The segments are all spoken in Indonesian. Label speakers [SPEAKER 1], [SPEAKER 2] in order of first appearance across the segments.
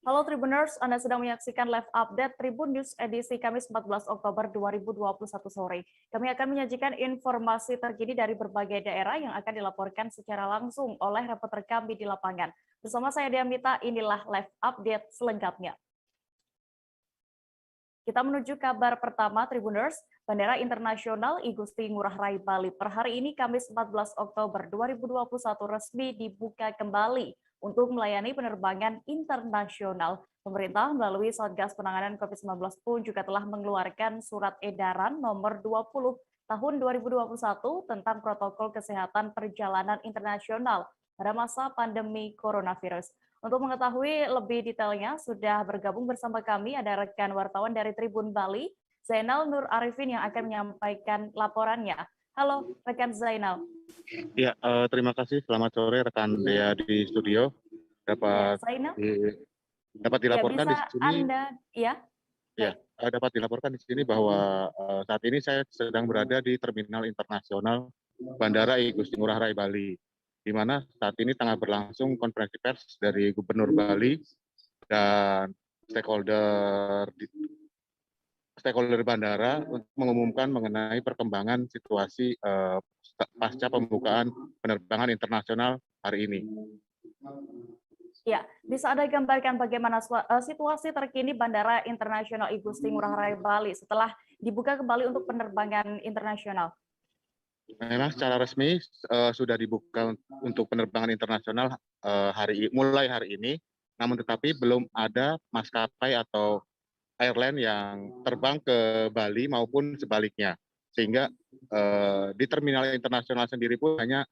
[SPEAKER 1] Halo Tribuners, Anda sedang menyaksikan live update Tribun News edisi Kamis 14 Oktober 2021 sore. Kami akan menyajikan informasi terkini dari berbagai daerah yang akan dilaporkan secara langsung oleh reporter kami di lapangan. Bersama saya Diamita, inilah live update selengkapnya. Kita menuju kabar pertama Tribuners, Bandara Internasional I Gusti Ngurah Rai Bali per hari ini Kamis 14 Oktober 2021 resmi dibuka kembali untuk melayani penerbangan internasional. Pemerintah melalui Satgas Penanganan COVID-19 pun juga telah mengeluarkan surat edaran nomor 20 tahun 2021 tentang protokol kesehatan perjalanan internasional pada masa pandemi coronavirus. Untuk mengetahui lebih detailnya, sudah bergabung bersama kami ada rekan wartawan dari Tribun Bali, Zainal Nur Arifin yang akan menyampaikan laporannya. Halo, rekan Zainal.
[SPEAKER 2] Ya, terima kasih. Selamat sore rekan Dea di studio.
[SPEAKER 1] Ya, Zainal.
[SPEAKER 2] Dapat dilaporkan di sini.
[SPEAKER 1] Anda, ya.
[SPEAKER 2] Ya, dapat dilaporkan di sini bahwa saat ini saya sedang berada di Terminal Internasional Bandara I Gusti Ngurah Rai Bali, di mana saat ini tengah berlangsung konferensi pers dari Gubernur Bali dan stakeholder bandara untuk mengumumkan mengenai perkembangan situasi pasca pembukaan penerbangan internasional hari ini.
[SPEAKER 1] Ya, bisa Anda gambarkan bagaimana situasi terkini Bandara Internasional I Gusti Ngurah Rai Bali setelah dibuka kembali untuk penerbangan internasional?
[SPEAKER 2] Memang secara resmi sudah dibuka untuk penerbangan internasional mulai hari ini, namun tetapi belum ada maskapai atau airline yang terbang ke Bali maupun sebaliknya, sehingga di terminal internasional sendiri pun hanya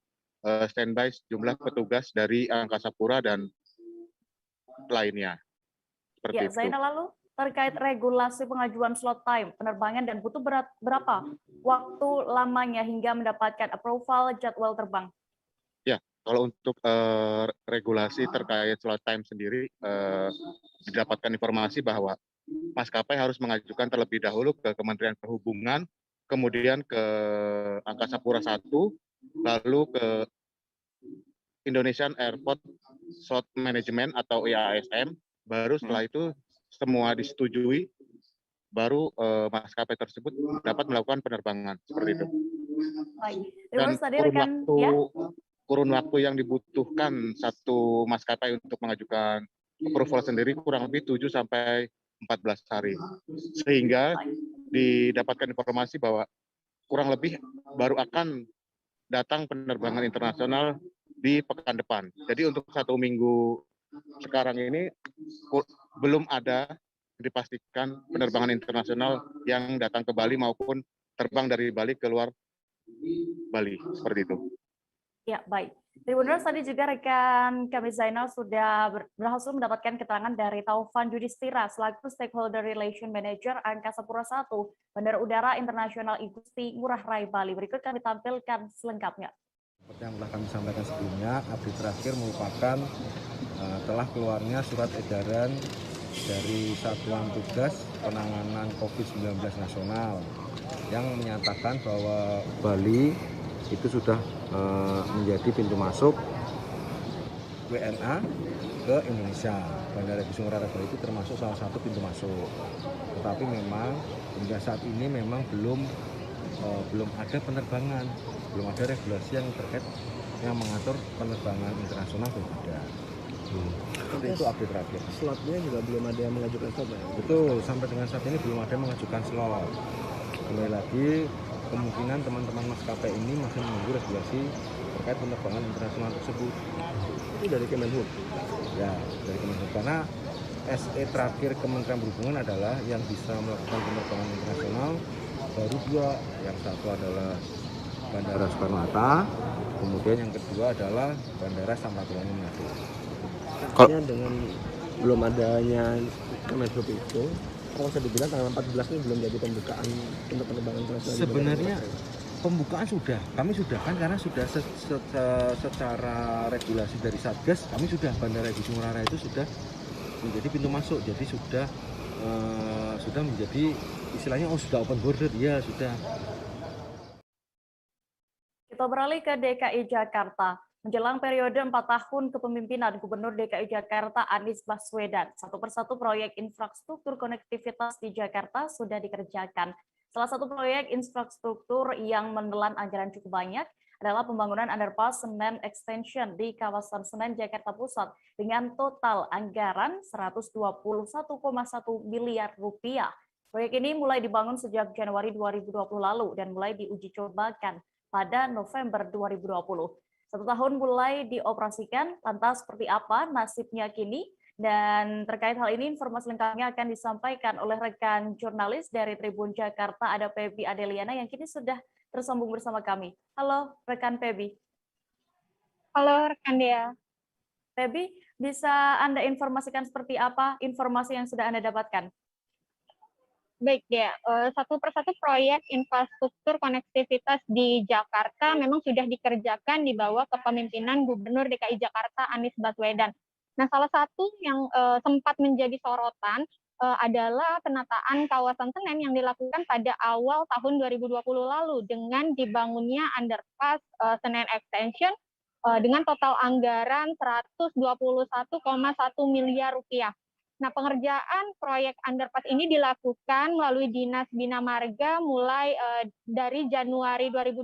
[SPEAKER 2] standby jumlah petugas dari Angkasa Pura dan lainnya. Seperti itu.
[SPEAKER 1] Zainal, lalu terkait regulasi pengajuan slot time penerbangan dan butuh berapa waktu lamanya hingga mendapatkan approval jadwal terbang?
[SPEAKER 2] Ya, kalau untuk regulasi terkait slot time sendiri, didapatkan informasi bahwa maskapai harus mengajukan terlebih dahulu ke Kementerian Perhubungan, kemudian ke Angkasa Pura I, lalu ke Indonesian Airport Slot Management atau IASM, baru setelah itu semua disetujui, baru maskapai tersebut dapat melakukan penerbangan seperti itu. Dan kurun waktu yang dibutuhkan satu maskapai untuk mengajukan approval sendiri kurang lebih 7 sampai 14 hari. Sehingga didapatkan informasi bahwa kurang lebih baru akan datang penerbangan internasional di pekan depan. Jadi untuk 1 minggu sekarang ini belum ada dipastikan penerbangan internasional yang datang ke Bali maupun terbang dari Bali keluar Bali, seperti itu.
[SPEAKER 1] Ya, baik. Tribuners, tadi juga rekan kami Zainal sudah berhasil mendapatkan keterangan dari Taufan Yudhistira selaku Stakeholder Relation Manager Angkasa Pura I, Bandara Udara Internasional I Gusti Ngurah Rai Bali. Berikut kami tampilkan selengkapnya.
[SPEAKER 3] Seperti yang telah kami sampaikan sebelumnya, update terakhir merupakan telah keluarnya surat edaran dari Satuan Tugas Penanganan COVID-19 Nasional yang menyatakan bahwa Bali itu sudah menjadi pintu masuk WNA ke Indonesia. Bandara Igusti Ngurah Rai Bali itu termasuk salah satu pintu masuk. Tetapi memang hingga saat ini memang belum ada penerbangan, belum ada regulasi yang terkait yang mengatur penerbangan internasional belum ada. Seperti itu update terakhir.
[SPEAKER 4] Slotnya juga belum ada yang mengajukan slot ya?
[SPEAKER 3] Betul, sampai dengan saat ini belum ada yang mengajukan slot. Kembali lagi, kemungkinan teman-teman maskapai ini masih menunggu regulasi terkait penerbangan internasional tersebut.
[SPEAKER 4] Itu dari Kemenhub?
[SPEAKER 3] Ya, dari Kemenhub. Karena SE terakhir Kementerian Perhubungan adalah yang bisa melakukan penerbangan internasional baru 2. Yang satu adalah Bandara Soekarno-Hatta, kemudian yang kedua adalah Bandara Samratulangi Manado.
[SPEAKER 4] Artinya dengan belum adanya Kemenhub itu, kalau bisa dibilang tanggal 14 ini belum jadi pembukaan untuk penerbangan internasional.
[SPEAKER 3] Sebenarnya pembukaan sudah, kami sudah kan karena sudah secara regulasi dari Satgas, kami sudah Bandara Igusti Ngurah Rai itu sudah menjadi pintu masuk, jadi sudah menjadi istilahnya sudah open border, ya sudah.
[SPEAKER 1] Kita beralih ke DKI Jakarta. Menjelang periode 4 tahun kepemimpinan Gubernur DKI Jakarta Anies Baswedan, satu persatu proyek infrastruktur konektivitas di Jakarta sudah dikerjakan. Salah satu proyek infrastruktur yang menelan anggaran cukup banyak adalah pembangunan underpass Senen Extension di kawasan Senen, Jakarta Pusat dengan total anggaran 121,1 miliar rupiah. Proyek ini mulai dibangun sejak Januari 2020 lalu dan mulai diuji cobakan pada November 2020. 1 tahun mulai dioperasikan, lantas seperti apa nasibnya kini? Dan terkait hal ini, informasi lengkapnya akan disampaikan oleh rekan jurnalis dari Tribun Jakarta, ada Pebi Adeliana yang kini sudah tersambung bersama kami. Halo, rekan Pebi.
[SPEAKER 5] Halo, rekan Dea.
[SPEAKER 1] Pebi, bisa Anda informasikan seperti apa informasi yang sudah Anda dapatkan?
[SPEAKER 5] Baik, Dea. Satu persatu proyek infrastruktur konektivitas di Jakarta memang sudah dikerjakan di bawah kepemimpinan Gubernur DKI Jakarta Anies Baswedan. Nah, salah satu yang sempat menjadi sorotan adalah penataan kawasan Senen yang dilakukan pada awal tahun 2020 lalu dengan dibangunnya underpass Senen Extension dengan total anggaran 121,1 miliar rupiah. Nah, pengerjaan proyek underpass ini dilakukan melalui Dinas Bina Marga mulai dari Januari 2020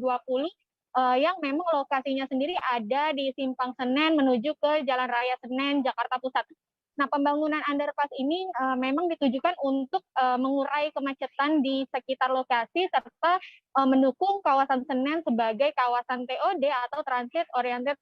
[SPEAKER 5] yang memang lokasinya sendiri ada di Simpang Senen menuju ke Jalan Raya Senen, Jakarta Pusat. Nah, pembangunan underpass ini memang ditujukan untuk mengurai kemacetan di sekitar lokasi serta mendukung kawasan Senen sebagai kawasan TOD atau Transit Oriented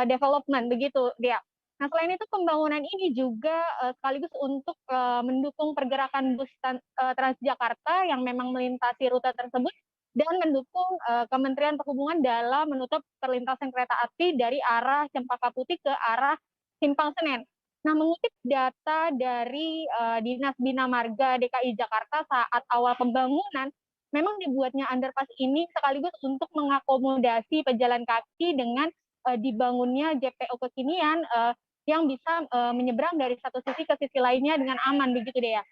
[SPEAKER 5] Development, begitu dia. Nah, selain itu pembangunan ini juga sekaligus untuk mendukung pergerakan bus Transjakarta yang memang melintasi rute tersebut dan mendukung Kementerian Perhubungan dalam menutup perlintasan kereta api dari arah Cempaka Putih ke arah Simpang Senen. Nah, mengutip data dari Dinas Bina Marga DKI Jakarta saat awal pembangunan, memang dibuatnya underpass ini sekaligus untuk mengakomodasi pejalan kaki dengan dibangunnya JPO kekinian yang bisa menyeberang dari satu sisi ke sisi lainnya dengan aman, begitu deh ya.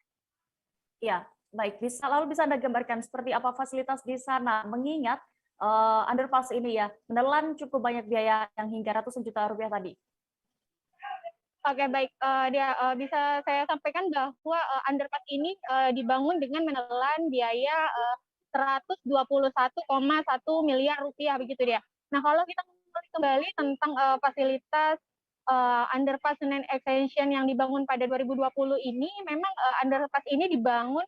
[SPEAKER 1] Ya, baik. Lalu bisa Anda gambarkan seperti apa fasilitas di sana, mengingat underpass ini ya menelan cukup banyak biaya yang hingga ratusan juta rupiah tadi.
[SPEAKER 5] Oke, baik. Bisa saya sampaikan bahwa underpass ini dibangun dengan menelan biaya 121,1 miliar rupiah, begitu dia. Nah, kalau kita kembali tentang fasilitas underpass Senen Extension yang dibangun pada 2020 ini, memang underpass ini dibangun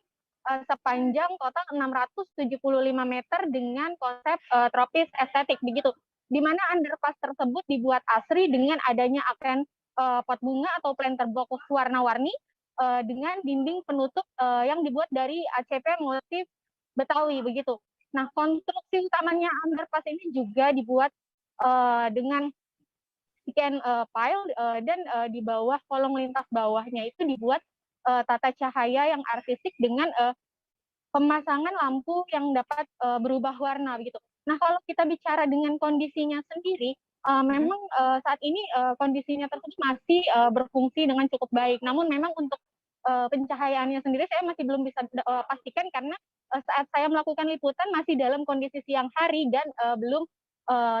[SPEAKER 5] sepanjang total 675 meter dengan konsep tropis estetik, begitu. Di mana underpass tersebut dibuat asri dengan adanya aksen pot bunga atau planter box warna-warni dengan dinding penutup yang dibuat dari ACP motif Betawi, begitu. Nah, konstruksi utamanya underpass ini juga dibuat dengan weekend pile dan di bawah kolong lintas bawahnya itu dibuat tata cahaya yang artistik dengan pemasangan lampu yang dapat berubah warna, begitu. Nah, kalau kita bicara dengan kondisinya sendiri, memang saat ini kondisinya tersebut masih berfungsi dengan cukup baik. Namun memang untuk pencahayaannya sendiri saya masih belum bisa pastikan karena saat saya melakukan liputan masih dalam kondisi siang hari dan belum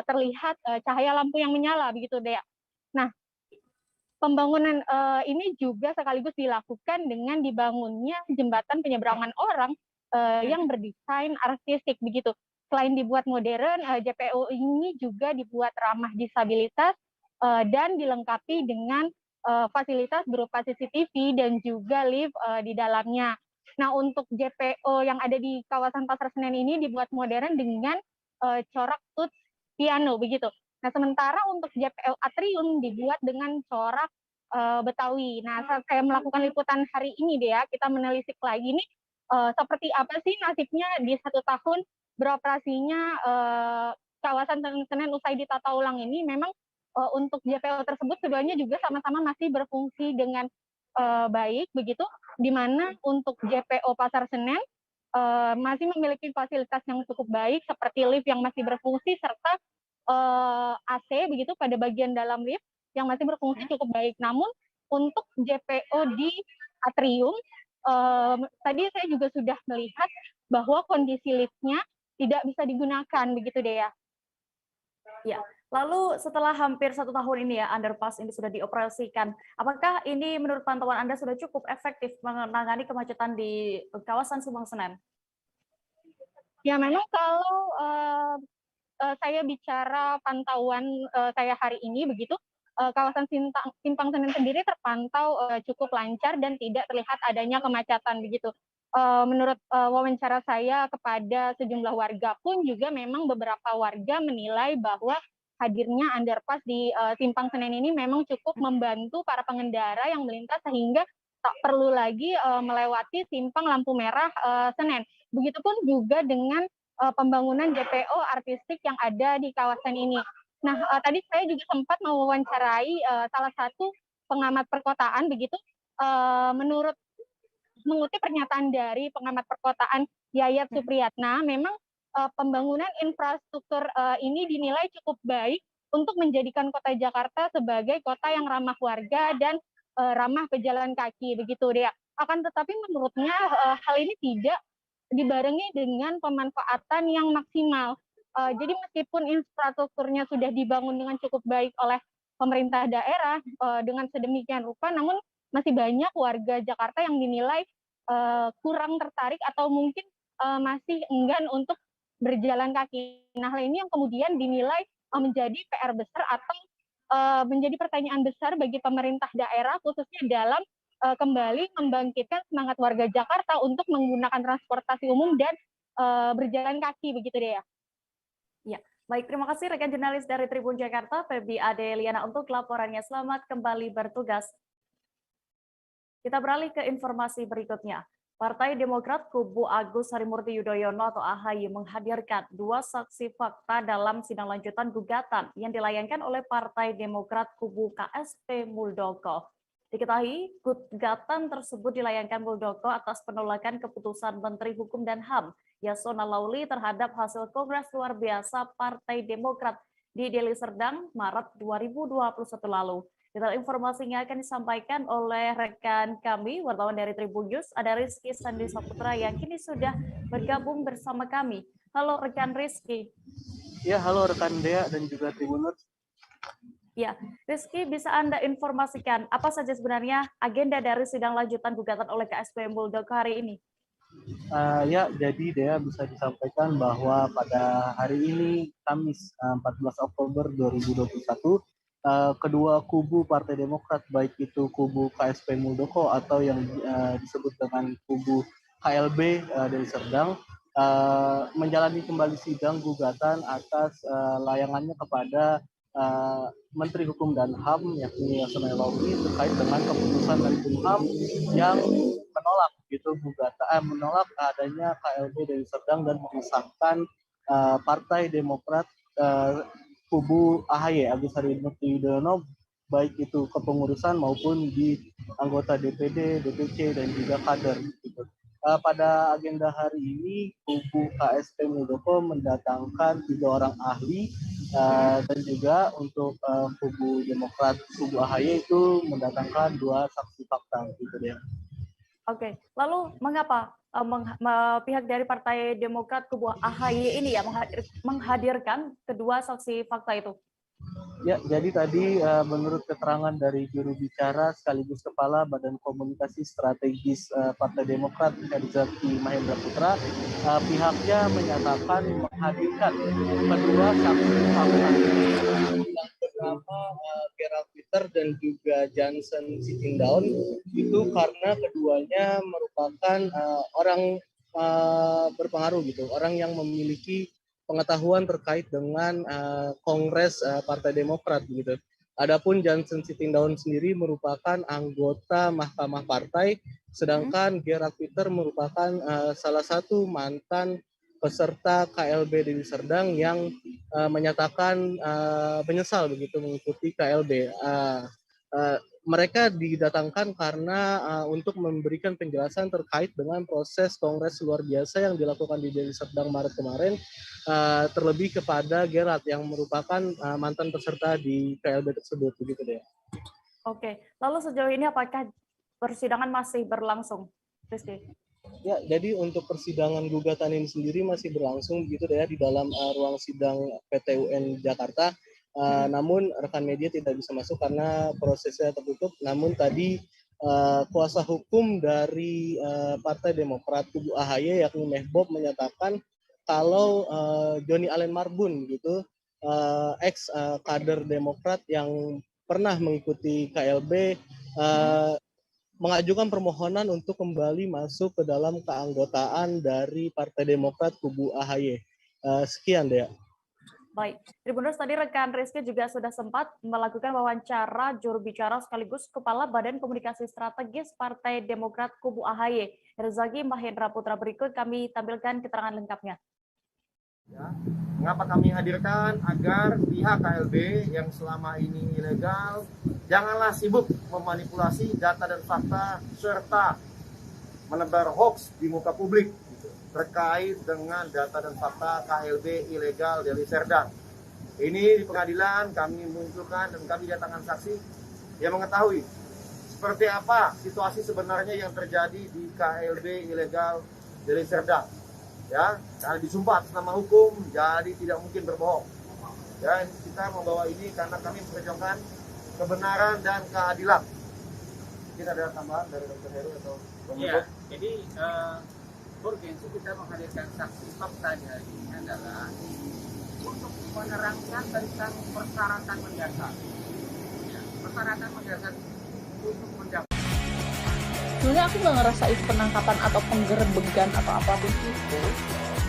[SPEAKER 5] terlihat cahaya lampu yang menyala, begitu deh. Nah, pembangunan ini juga sekaligus dilakukan dengan dibangunnya jembatan penyeberangan orang yang berdesain artistik, begitu. Selain dibuat modern, JPO ini juga dibuat ramah disabilitas dan dilengkapi dengan fasilitas berupa CCTV dan juga lift di dalamnya. Nah, untuk JPO yang ada di kawasan Pasar Senen ini dibuat modern dengan corak tut piano, begitu. Nah, sementara untuk JPO Atrium dibuat dengan corak Betawi. Nah, saat saya melakukan liputan hari ini deh ya, kita menelisik lagi nih seperti apa sih nasibnya di 1 tahun beroperasinya kawasan Senen usai ditata ulang ini. Memang untuk JPO tersebut keduanya juga sama-sama masih berfungsi dengan baik, begitu, di mana untuk JPO Pasar Senen masih memiliki fasilitas yang cukup baik seperti lift yang masih berfungsi serta AC, begitu, pada bagian dalam lift yang masih berfungsi cukup baik. Namun untuk JPO di Atrium tadi saya juga sudah melihat bahwa kondisi liftnya tidak bisa digunakan, begitu deh ya.
[SPEAKER 1] Ya, Lalu setelah hampir 1 tahun ini ya, underpass ini sudah dioperasikan. Apakah ini menurut pantauan Anda sudah cukup efektif menangani kemacetan di kawasan Subang Senen?
[SPEAKER 5] Ya memang kalau saya bicara pantauan saya hari ini begitu, kawasan Simpang Senen sendiri terpantau cukup lancar dan tidak terlihat adanya kemacetan begitu. Menurut wawancara saya kepada sejumlah warga pun juga memang beberapa warga menilai bahwa hadirnya underpass di Simpang Senen ini memang cukup membantu para pengendara yang melintas sehingga tak perlu lagi melewati simpang lampu merah Senen. Begitupun juga dengan pembangunan JPO artistik yang ada di kawasan ini. Nah, tadi saya juga sempat mewawancarai salah satu pengamat perkotaan begitu. Menurut mengutip pernyataan dari pengamat perkotaan Yayat Supriyatna, memang pembangunan infrastruktur ini dinilai cukup baik untuk menjadikan kota Jakarta sebagai kota yang ramah warga dan ramah pejalan kaki begitu dia. Akan tetapi menurutnya hal ini tidak dibarengi dengan pemanfaatan yang maksimal. Jadi meskipun infrastrukturnya sudah dibangun dengan cukup baik oleh pemerintah daerah dengan sedemikian rupa, namun masih banyak warga Jakarta yang dinilai kurang tertarik atau mungkin masih enggan untuk berjalan kaki. Nah, hal ini yang kemudian dinilai menjadi PR besar atau menjadi pertanyaan besar bagi pemerintah daerah khususnya dalam kembali membangkitkan semangat warga Jakarta untuk menggunakan transportasi umum dan berjalan kaki begitu deh ya.
[SPEAKER 1] Ya, baik, terima kasih rekan jurnalis dari Tribun Jakarta, Febi Adeliana untuk laporannya. Selamat kembali bertugas. Kita beralih ke informasi berikutnya. Partai Demokrat kubu Agus Harimurti Yudhoyono atau AHY menghadirkan 2 saksi fakta dalam sidang lanjutan gugatan yang dilayangkan oleh Partai Demokrat kubu KSP Muldoko. Diketahui, gugatan tersebut dilayangkan Muldoko atas penolakan keputusan Menteri Hukum dan HAM Yasona Lauli terhadap hasil Kongres Luar Biasa Partai Demokrat di Deli Serdang, Maret 2021 lalu. Detail informasinya akan disampaikan oleh rekan kami, wartawan dari Tribun News, ada Rizky Sandi Saputra yang kini sudah bergabung bersama kami. Halo rekan Rizky.
[SPEAKER 6] Ya, halo rekan Dea dan juga Tribuners.
[SPEAKER 1] Ya, Rizky, bisa Anda informasikan apa saja sebenarnya agenda dari sidang lanjutan gugatan oleh KSP Muldoko hari ini?
[SPEAKER 6] Ya, jadi Dea bisa disampaikan bahwa pada hari ini, Kamis 14 Oktober 2021, kedua kubu Partai Demokrat, baik itu kubu KSP Muldoko atau yang disebut dengan kubu KLB dari Serdang, menjalani kembali sidang gugatan atas layangannya kepada Menteri Hukum dan HAM yakni Yasona Lauli terkait dengan keputusan dari Kumham yang menolak menolak adanya KLB dari Serdang dan mengesahkan Partai Demokrat kubu AHY Agus Harimurti Yudhoyono baik itu kepengurusan maupun di anggota DPD, DPC dan juga kader. Gitu. Pada agenda hari ini kubu KSP Muldoko mendatangkan 3 orang ahli dan juga untuk kubu Demokrat, kubu AHY itu mendatangkan 2 saksi fakta gitu ya.
[SPEAKER 1] Oke, lalu mengapa pihak dari Partai Demokrat kubu AHY ini ya menghadirkan kedua saksi fakta itu?
[SPEAKER 6] Ya, jadi tadi menurut keterangan dari juru bicara sekaligus Kepala Badan Komunikasi Strategis Partai Demokrat Herzaki Mahendra Putra, pihaknya menyatakan menghadirkan kedua saksi fakta yang bernama Gerald Peter dan juga Johnson Sitindaun itu karena keduanya merupakan orang berpengaruh gitu, orang yang memiliki pengetahuan terkait dengan Kongres Partai Demokrat gitu. Adapun Johnson Sitindaun sendiri merupakan anggota Mahkamah Partai, sedangkan Gerald Peter merupakan salah satu mantan peserta KLB Deli Serdang yang menyatakan menyesal begitu mengikuti KLB. Mereka didatangkan karena untuk memberikan penjelasan terkait dengan proses Kongres luar biasa yang dilakukan di Deli Serdang Maret kemarin, terlebih kepada Gerald yang merupakan mantan peserta di KLB tersebut, begitu deh.
[SPEAKER 1] Oke, lalu sejauh ini apakah persidangan masih berlangsung, Rizky?
[SPEAKER 6] Ya, jadi untuk persidangan gugatan ini sendiri masih berlangsung begitu deh di dalam ruang sidang PT UN Jakarta. namun rekan media tidak bisa masuk karena prosesnya tertutup. Namun tadi kuasa hukum dari Partai Demokrat kubu AHY yakni Mehbob menyatakan kalau Joni Allen Marbun gitu, ex kader Demokrat yang pernah mengikuti KLB, mengajukan permohonan untuk kembali masuk ke dalam keanggotaan dari Partai Demokrat kubu AHY. Sekian deh.
[SPEAKER 1] Baik, Tribuners, tadi rekan Rizky juga sudah sempat melakukan wawancara juru bicara sekaligus Kepala Badan Komunikasi Strategis Partai Demokrat Kubu AHY, Herzaki Mahendra Putra. Berikut kami tampilkan keterangan lengkapnya.
[SPEAKER 7] Ya, mengapa kami hadirkan agar pihak KLB yang selama ini ilegal janganlah sibuk memanipulasi data dan fakta serta menebar hoax di muka publik terkait dengan data dan fakta KLB ilegal Deli Serdang. Ini di pengadilan kami munculkan dan kami datangkan saksi yang mengetahui seperti apa situasi sebenarnya yang terjadi di KLB ilegal Deli Serdang. Ya, karena disumpah atas nama hukum, jadi tidak mungkin berbohong. Ya, kita membawa ini karena kami memperjuangkan kebenaran dan keadilan. Mungkin ada tambahan dari Dr. Heru atau Bang
[SPEAKER 8] Iya, jadi urgensi kita menghadirkan saksi fakta hari ini adalah untuk menerangkan tentang persyaratan mendasar. Ya, persyaratan mendasar untuk mendaftar.
[SPEAKER 9] Sebenarnya aku nggak ngerasa itu penangkapan atau penggerebegan atau apapun itu,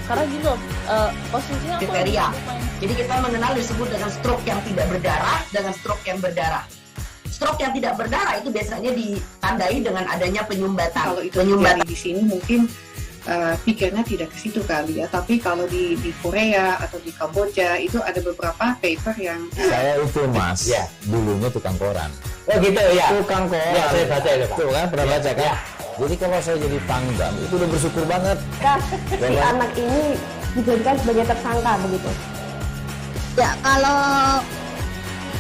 [SPEAKER 9] karena gitu loh, posisinya aku
[SPEAKER 10] kriteria. Jadi kita mengenal disebut dengan stroke yang tidak berdarah dengan stroke yang berdarah. Stroke yang tidak berdarah itu biasanya ditandai dengan adanya penyumbatan.
[SPEAKER 11] Kalau itu terjadi di sini mungkin pikirnya tidak ke situ kali ya, tapi kalau di Korea atau di Kamboja itu ada beberapa paper yang
[SPEAKER 12] saya itu mas, ya. Dulunya tukang koran.
[SPEAKER 13] Oh gitu ya.
[SPEAKER 12] Tukang koran.
[SPEAKER 13] Ya, saya baca itu Pak.
[SPEAKER 12] Tuh kan pernah baca kan? Ya. Jadi kalau saya jadi pangdam itu udah bersyukur banget.
[SPEAKER 14] Si anak ini dijadikan sebagai tersangka begitu.
[SPEAKER 15] Ya kalau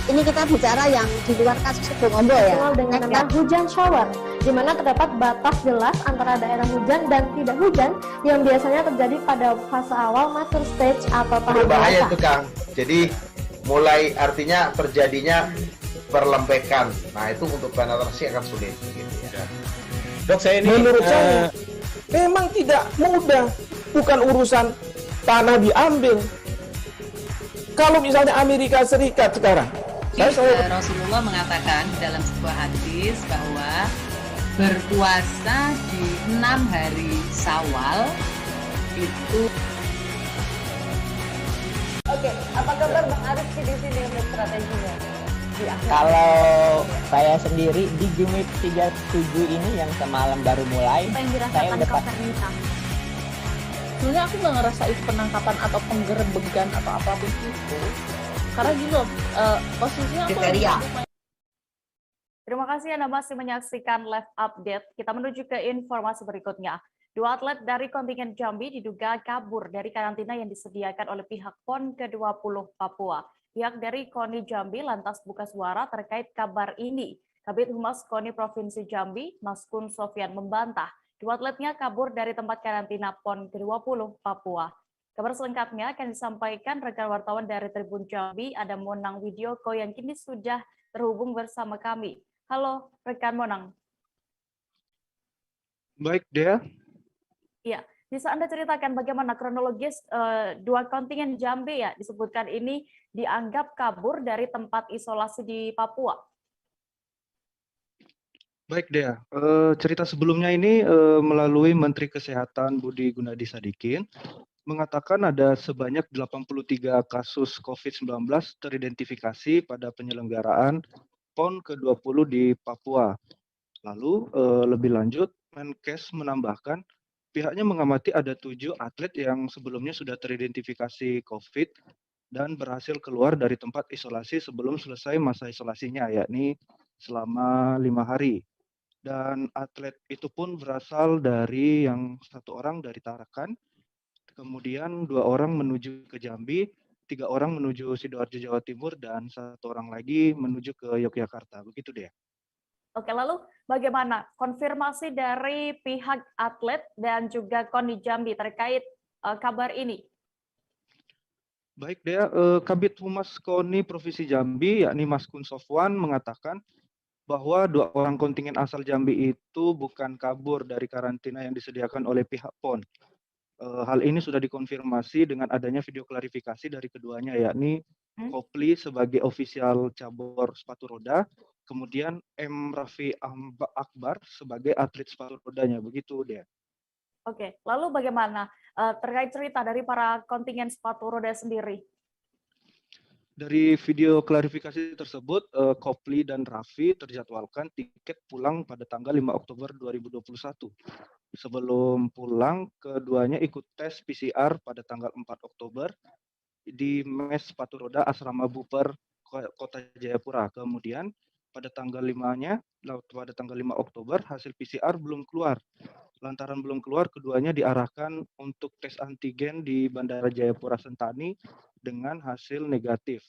[SPEAKER 15] ini kita bicara yang di luar kasus Bongombo ya.
[SPEAKER 14] Dengan nama hujan shower, di mana terdapat batas jelas antara daerah hujan dan tidak hujan yang biasanya terjadi pada fase awal mature stage atau tahap
[SPEAKER 16] bahaya itu Kang. Jadi mulai artinya terjadinya perlembekan. Nah itu untuk penetrasi akan sulit. Gitu ya.
[SPEAKER 13] Dok saya ini menurut saya memang tidak mudah. Bukan urusan tanah diambil. Kalau misalnya Amerika Serikat sekarang.
[SPEAKER 17] Rasulullah mengatakan dalam sebuah hadis bahwa berpuasa di 6 hari Syawal itu.
[SPEAKER 1] Oke, apa kabar Bang Arif di sini untuk strateginya?
[SPEAKER 18] Kalau saya sendiri di Jumit 37 ini yang semalam baru mulai, saya udah pasti.
[SPEAKER 9] Sebenarnya aku nggak ngerasa itu penangkapan atau penggerebegan atau apapun itu. Karena gitu loh, posisinya aku
[SPEAKER 10] kriteria.
[SPEAKER 1] Terima kasih Anda masih menyaksikan Live Update. Kita menuju ke informasi berikutnya. 2 atlet dari kontingen Jambi diduga kabur dari karantina yang disediakan oleh pihak PON ke-20 Papua. Pihak dari KONI Jambi lantas buka suara terkait kabar ini. Kabid Humas KONI Provinsi Jambi, Mas Kun Sofyan membantah 2 atletnya kabur dari tempat karantina PON ke-20 Papua. Kabar selengkapnya akan disampaikan rekan wartawan dari Tribun Jambi, ada Monang Widioko yang kini sudah terhubung bersama kami. Halo, rekan Monang.
[SPEAKER 19] Baik, Dea.
[SPEAKER 1] Iya, bisa Anda ceritakan bagaimana kronologis 2 kontingen Jambi ya disebutkan ini dianggap kabur dari tempat isolasi di Papua?
[SPEAKER 19] Baik, Dea. Cerita sebelumnya ini melalui Menteri Kesehatan Budi Gunadi Sadikin mengatakan ada sebanyak 83 kasus COVID-19 teridentifikasi pada penyelenggaraan PON ke-20 di Papua. Lalu lebih lanjut, Menkes menambahkan pihaknya mengamati ada 7 atlet yang sebelumnya sudah teridentifikasi COVID dan berhasil keluar dari tempat isolasi sebelum selesai masa isolasinya, yakni selama 5 hari. Dan atlet itu pun berasal dari yang 1 orang dari Tarakan, kemudian 2 orang menuju ke Jambi, 3 orang menuju Sidoarjo Jawa Timur, dan 1 orang lagi menuju ke Yogyakarta. Begitu deh.
[SPEAKER 1] Oke, lalu bagaimana konfirmasi dari pihak atlet dan juga KONI Jambi terkait kabar ini?
[SPEAKER 19] Baik, Dea, Kabid Humas KONI Provinsi Jambi, yakni Mas Kun Sofwan, mengatakan bahwa 2 orang kontingen asal Jambi itu bukan kabur dari karantina yang disediakan oleh pihak PON. Hal ini sudah dikonfirmasi dengan adanya video klarifikasi dari keduanya, yakni Kopli sebagai ofisial cabur sepatu roda, kemudian M. Raffi Akbar sebagai atlet sepatu rodanya. Begitu, Dea.
[SPEAKER 1] Oke, lalu bagaimana terkait cerita dari para kontingen sepatu roda sendiri?
[SPEAKER 19] Dari video klarifikasi tersebut, Kopli dan Raffi terjadwalkan tiket pulang pada tanggal 5 Oktober 2021. Sebelum pulang, keduanya ikut tes PCR pada tanggal 4 Oktober di mes sepatu roda Asrama Buper, Kota Jayapura. Kemudian pada tanggal 5 Oktober hasil PCR belum keluar. Lantaran belum keluar, keduanya diarahkan untuk tes antigen di Bandara Jayapura Sentani dengan hasil negatif.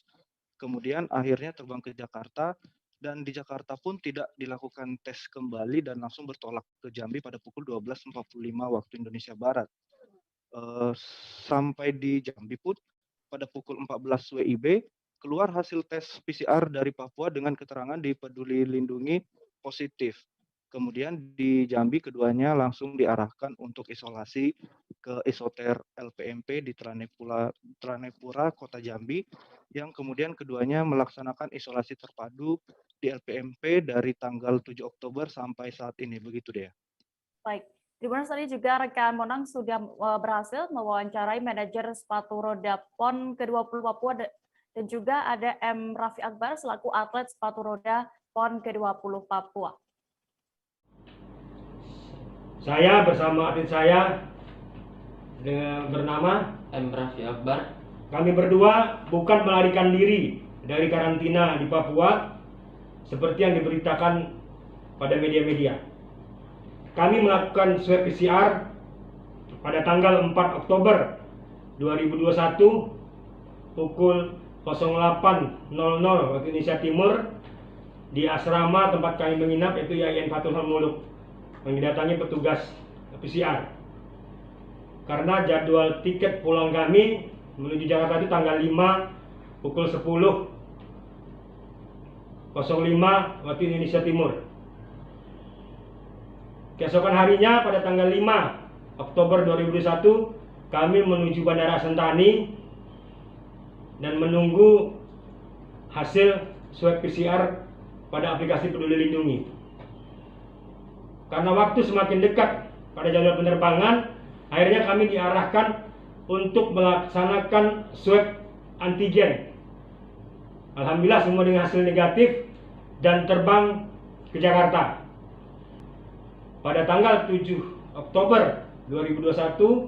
[SPEAKER 19] Kemudian akhirnya terbang ke Jakarta, dan di Jakarta pun tidak dilakukan tes kembali dan langsung bertolak ke Jambi pada pukul 12.45 waktu Indonesia Barat. Sampai di Jambi pun pada pukul 14 WIB keluar hasil tes PCR dari Papua dengan keterangan di Peduli Lindungi positif. Kemudian di Jambi keduanya langsung diarahkan untuk isolasi ke isoter LPMP di Tranepura, Kota Jambi, yang kemudian keduanya melaksanakan isolasi terpadu di LPMP dari tanggal 7 Oktober sampai saat ini. Begitu, Dea.
[SPEAKER 1] Baik, Tribuners tadi juga rekan Monang sudah berhasil mewawancarai manajer sepatu roda PON ke-20 Papua dan juga ada M. Raffi Akbar selaku atlet sepatu roda PON ke-20 Papua.
[SPEAKER 20] Saya bersama atlet saya bernama
[SPEAKER 21] M. Raffi Akbar.
[SPEAKER 20] Kami berdua bukan melarikan diri dari karantina di Papua seperti yang diberitakan pada media-media. Kami melakukan swab PCR pada tanggal 4 Oktober 2021 pukul 08.00 waktu Indonesia Timur di asrama tempat kami menginap, yaitu IAIN Fathul Muluk, yang didatangi petugas PCR. Karena jadwal tiket pulang kami menuju Jakarta itu tanggal 5 pukul 10.05 waktu Indonesia Timur. Keesokan harinya pada tanggal 5 Oktober 2021 kami menuju Bandara Sentani dan menunggu hasil swab PCR pada aplikasi Peduli Lindungi. Karena waktu semakin dekat pada jadwal penerbangan, akhirnya kami diarahkan untuk melaksanakan swab antigen. Alhamdulillah semua dengan hasil negatif dan terbang ke Jakarta. Pada tanggal 7 Oktober 2021,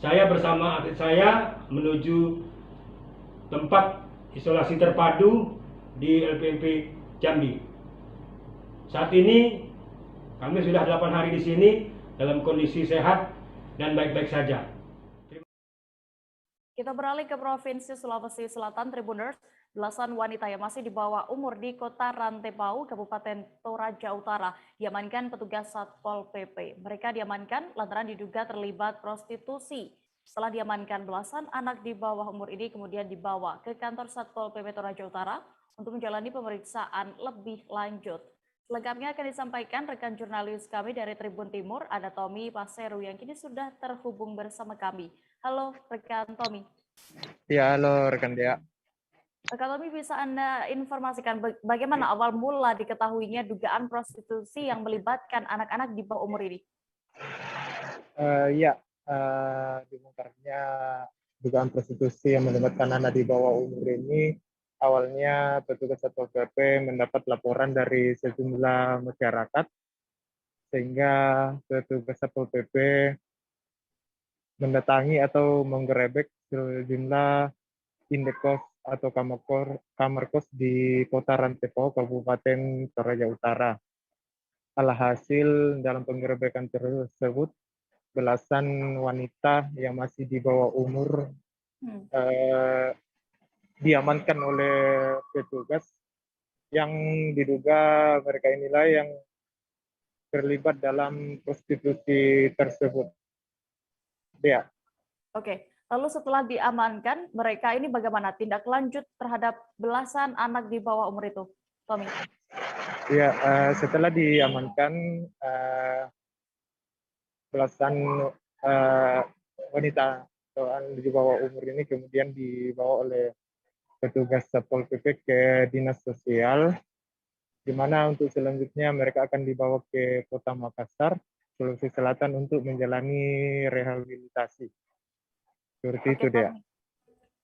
[SPEAKER 20] saya bersama atlet saya menuju tempat isolasi terpadu di LPMP Jambi. Saat ini kami sudah 8 hari di sini dalam kondisi sehat dan baik-baik saja.
[SPEAKER 1] Kita beralih ke Provinsi Sulawesi Selatan, Tribuners. Belasan wanita yang masih di bawah umur di Kota Rantepau, Kabupaten Toraja Utara, diamankan petugas Satpol PP. Mereka diamankan lantaran diduga terlibat prostitusi. Setelah diamankan, belasan anak di bawah umur ini kemudian dibawa ke kantor Satpol PP Toraja Utara untuk menjalani pemeriksaan lebih lanjut. Selengkapnya akan disampaikan rekan jurnalis kami dari Tribun Timur, ada Tommy Paseru yang kini sudah terhubung bersama kami. Halo rekan Tommy.
[SPEAKER 22] Ya, halo rekan Dea.
[SPEAKER 1] Rekan Tommy, bisa Anda informasikan bagaimana awal mula diketahuinya dugaan prostitusi yang melibatkan anak-anak di bawah umur ini?
[SPEAKER 22] Dibongkarnya dugaan prostitusi yang melibatkan anak di bawah umur ini, awalnya petugas Satpol PP mendapat laporan dari sejumlah masyarakat, sehingga petugas Satpol PP mendatangi atau menggerebek sejumlah indekos atau kamar kos di Kota Rantepau, Kabupaten Toraja Utara. Alhasil dalam penggerebekan tersebut, belasan wanita yang masih di bawah umur diamankan oleh petugas yang diduga mereka inilah yang terlibat dalam prostitusi tersebut. Ya.
[SPEAKER 1] Oke, Lalu setelah diamankan, mereka ini bagaimana tindak lanjut terhadap belasan anak di bawah umur itu? Tommy.
[SPEAKER 22] Ya, setelah diamankan belasan wanita di bawah umur ini kemudian dibawa oleh petugas Satpol PP ke Dinas Sosial, di mana untuk selanjutnya mereka akan dibawa ke Kota Makassar, Sulawesi Selatan untuk menjalani rehabilitasi. Seperti itu, Dea.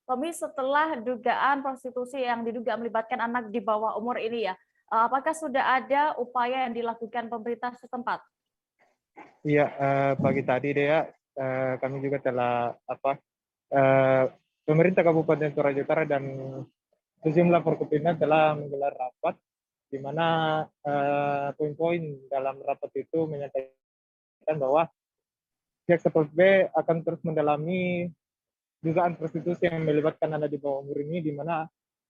[SPEAKER 1] Tommy, setelah dugaan prostitusi yang diduga melibatkan anak di bawah umur ini ya, apakah sudah ada upaya yang dilakukan pemerintah setempat?
[SPEAKER 22] Iya, pagi tadi Dea, kami juga telah pemerintah Kabupaten Toraja Utara dan sejumlah Forkopimda telah menggelar rapat, di mana poin-poin dalam rapat itu menyatakan bahwa pihak Satpol PP akan terus mendalami dugaan prostitusi yang melibatkan anak di bawah umur ini, di mana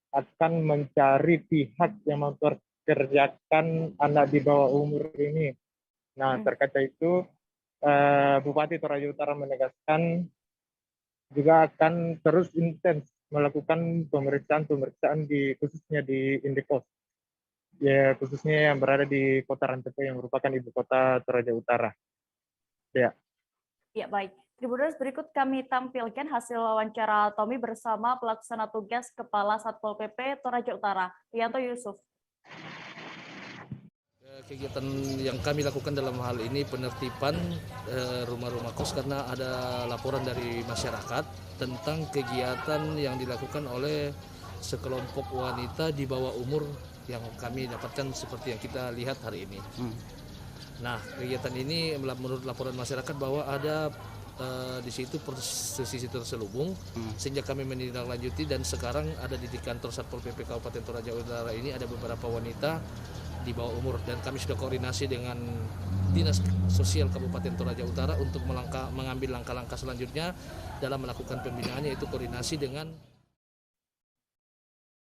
[SPEAKER 22] akan mencari pihak yang mempekerjakan anak di bawah umur ini. Nah, terkait itu, Bupati Toraja Utara menegaskan juga akan terus intens melakukan pemeriksaan khususnya di Indekos, ya khususnya yang berada di Kota Rantepo yang merupakan ibu kota Toraja Utara. Ya.
[SPEAKER 1] Ya, baik. Tribuners, berikut kami tampilkan hasil wawancara Tommy bersama pelaksana tugas Kepala Satpol PP Toraja Utara, Rianto Yusuf.
[SPEAKER 2] Kegiatan yang kami lakukan dalam hal ini penertiban rumah-rumah kos karena ada laporan dari masyarakat tentang kegiatan yang dilakukan oleh sekelompok wanita di bawah umur yang kami dapatkan seperti yang kita lihat hari ini. Nah, kegiatan ini menurut laporan masyarakat bahwa ada di situ prostitusi terselubung, sehingga kami menindaklanjuti dan sekarang ada di kantor Satpol PP Kabupaten Toraja Utara ini ada beberapa wanita di bawah umur dan kami sudah koordinasi dengan Dinas Sosial Kabupaten Toraja Utara untuk mengambil langkah-langkah selanjutnya dalam melakukan pembinaan, yaitu koordinasi dengan.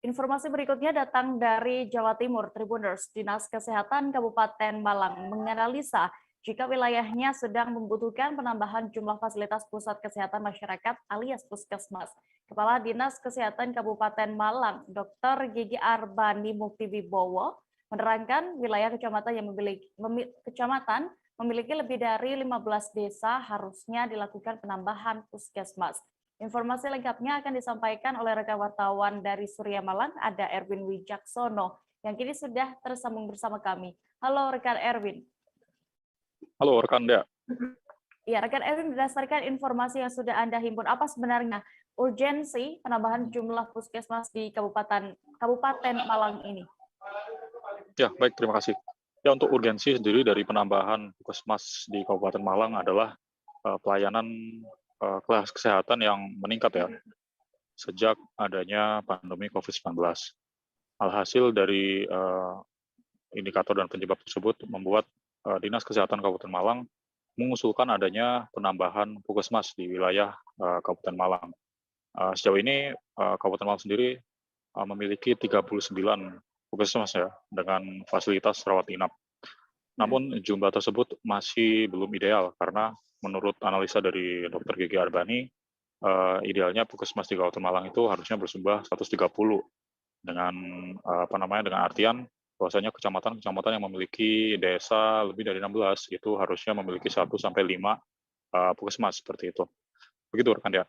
[SPEAKER 1] Informasi berikutnya datang dari Jawa Timur. Tribuners, Dinas Kesehatan Kabupaten Malang menganalisa jika wilayahnya sedang membutuhkan penambahan jumlah fasilitas pusat kesehatan masyarakat alias puskesmas. Kepala Dinas Kesehatan Kabupaten Malang, Dr. Gigi Arbani Muktiwibowo, menerangkan wilayah kecamatan yang memiliki lebih dari 15 desa harusnya dilakukan penambahan puskesmas. Informasi lengkapnya akan disampaikan oleh rekan wartawan dari Surya Malang, ada Erwin Wijaksono, yang kini sudah tersambung bersama kami. Halo rekan Erwin.
[SPEAKER 21] Halo rekan Dea.
[SPEAKER 1] Ya, rekan Erwin, berdasarkan informasi yang sudah Anda himpun, apa sebenarnya urgensi penambahan jumlah puskesmas di Kabupaten Malang ini?
[SPEAKER 21] Ya, baik, terima kasih. Ya, untuk urgensi sendiri dari penambahan puskesmas di Kabupaten Malang adalah pelayanan kelas kesehatan yang meningkat ya, sejak adanya pandemi COVID-19. Alhasil dari indikator dan penyebab tersebut membuat Dinas Kesehatan Kabupaten Malang mengusulkan adanya penambahan puskesmas di wilayah Kabupaten Malang. Sejauh ini Kabupaten Malang sendiri memiliki 39 puskesmas ya, dengan fasilitas rawat inap. Namun jumlah tersebut masih belum ideal karena menurut analisa dari Dr. Gigi Arbani, idealnya puskesmas di Kabupaten Malang itu harusnya bersumber 130 dengan dengan artian bahwasanya kecamatan-kecamatan yang memiliki desa lebih dari 16 itu harusnya memiliki 1 sampai 5 puskesmas seperti itu. Begitu rekan Dia.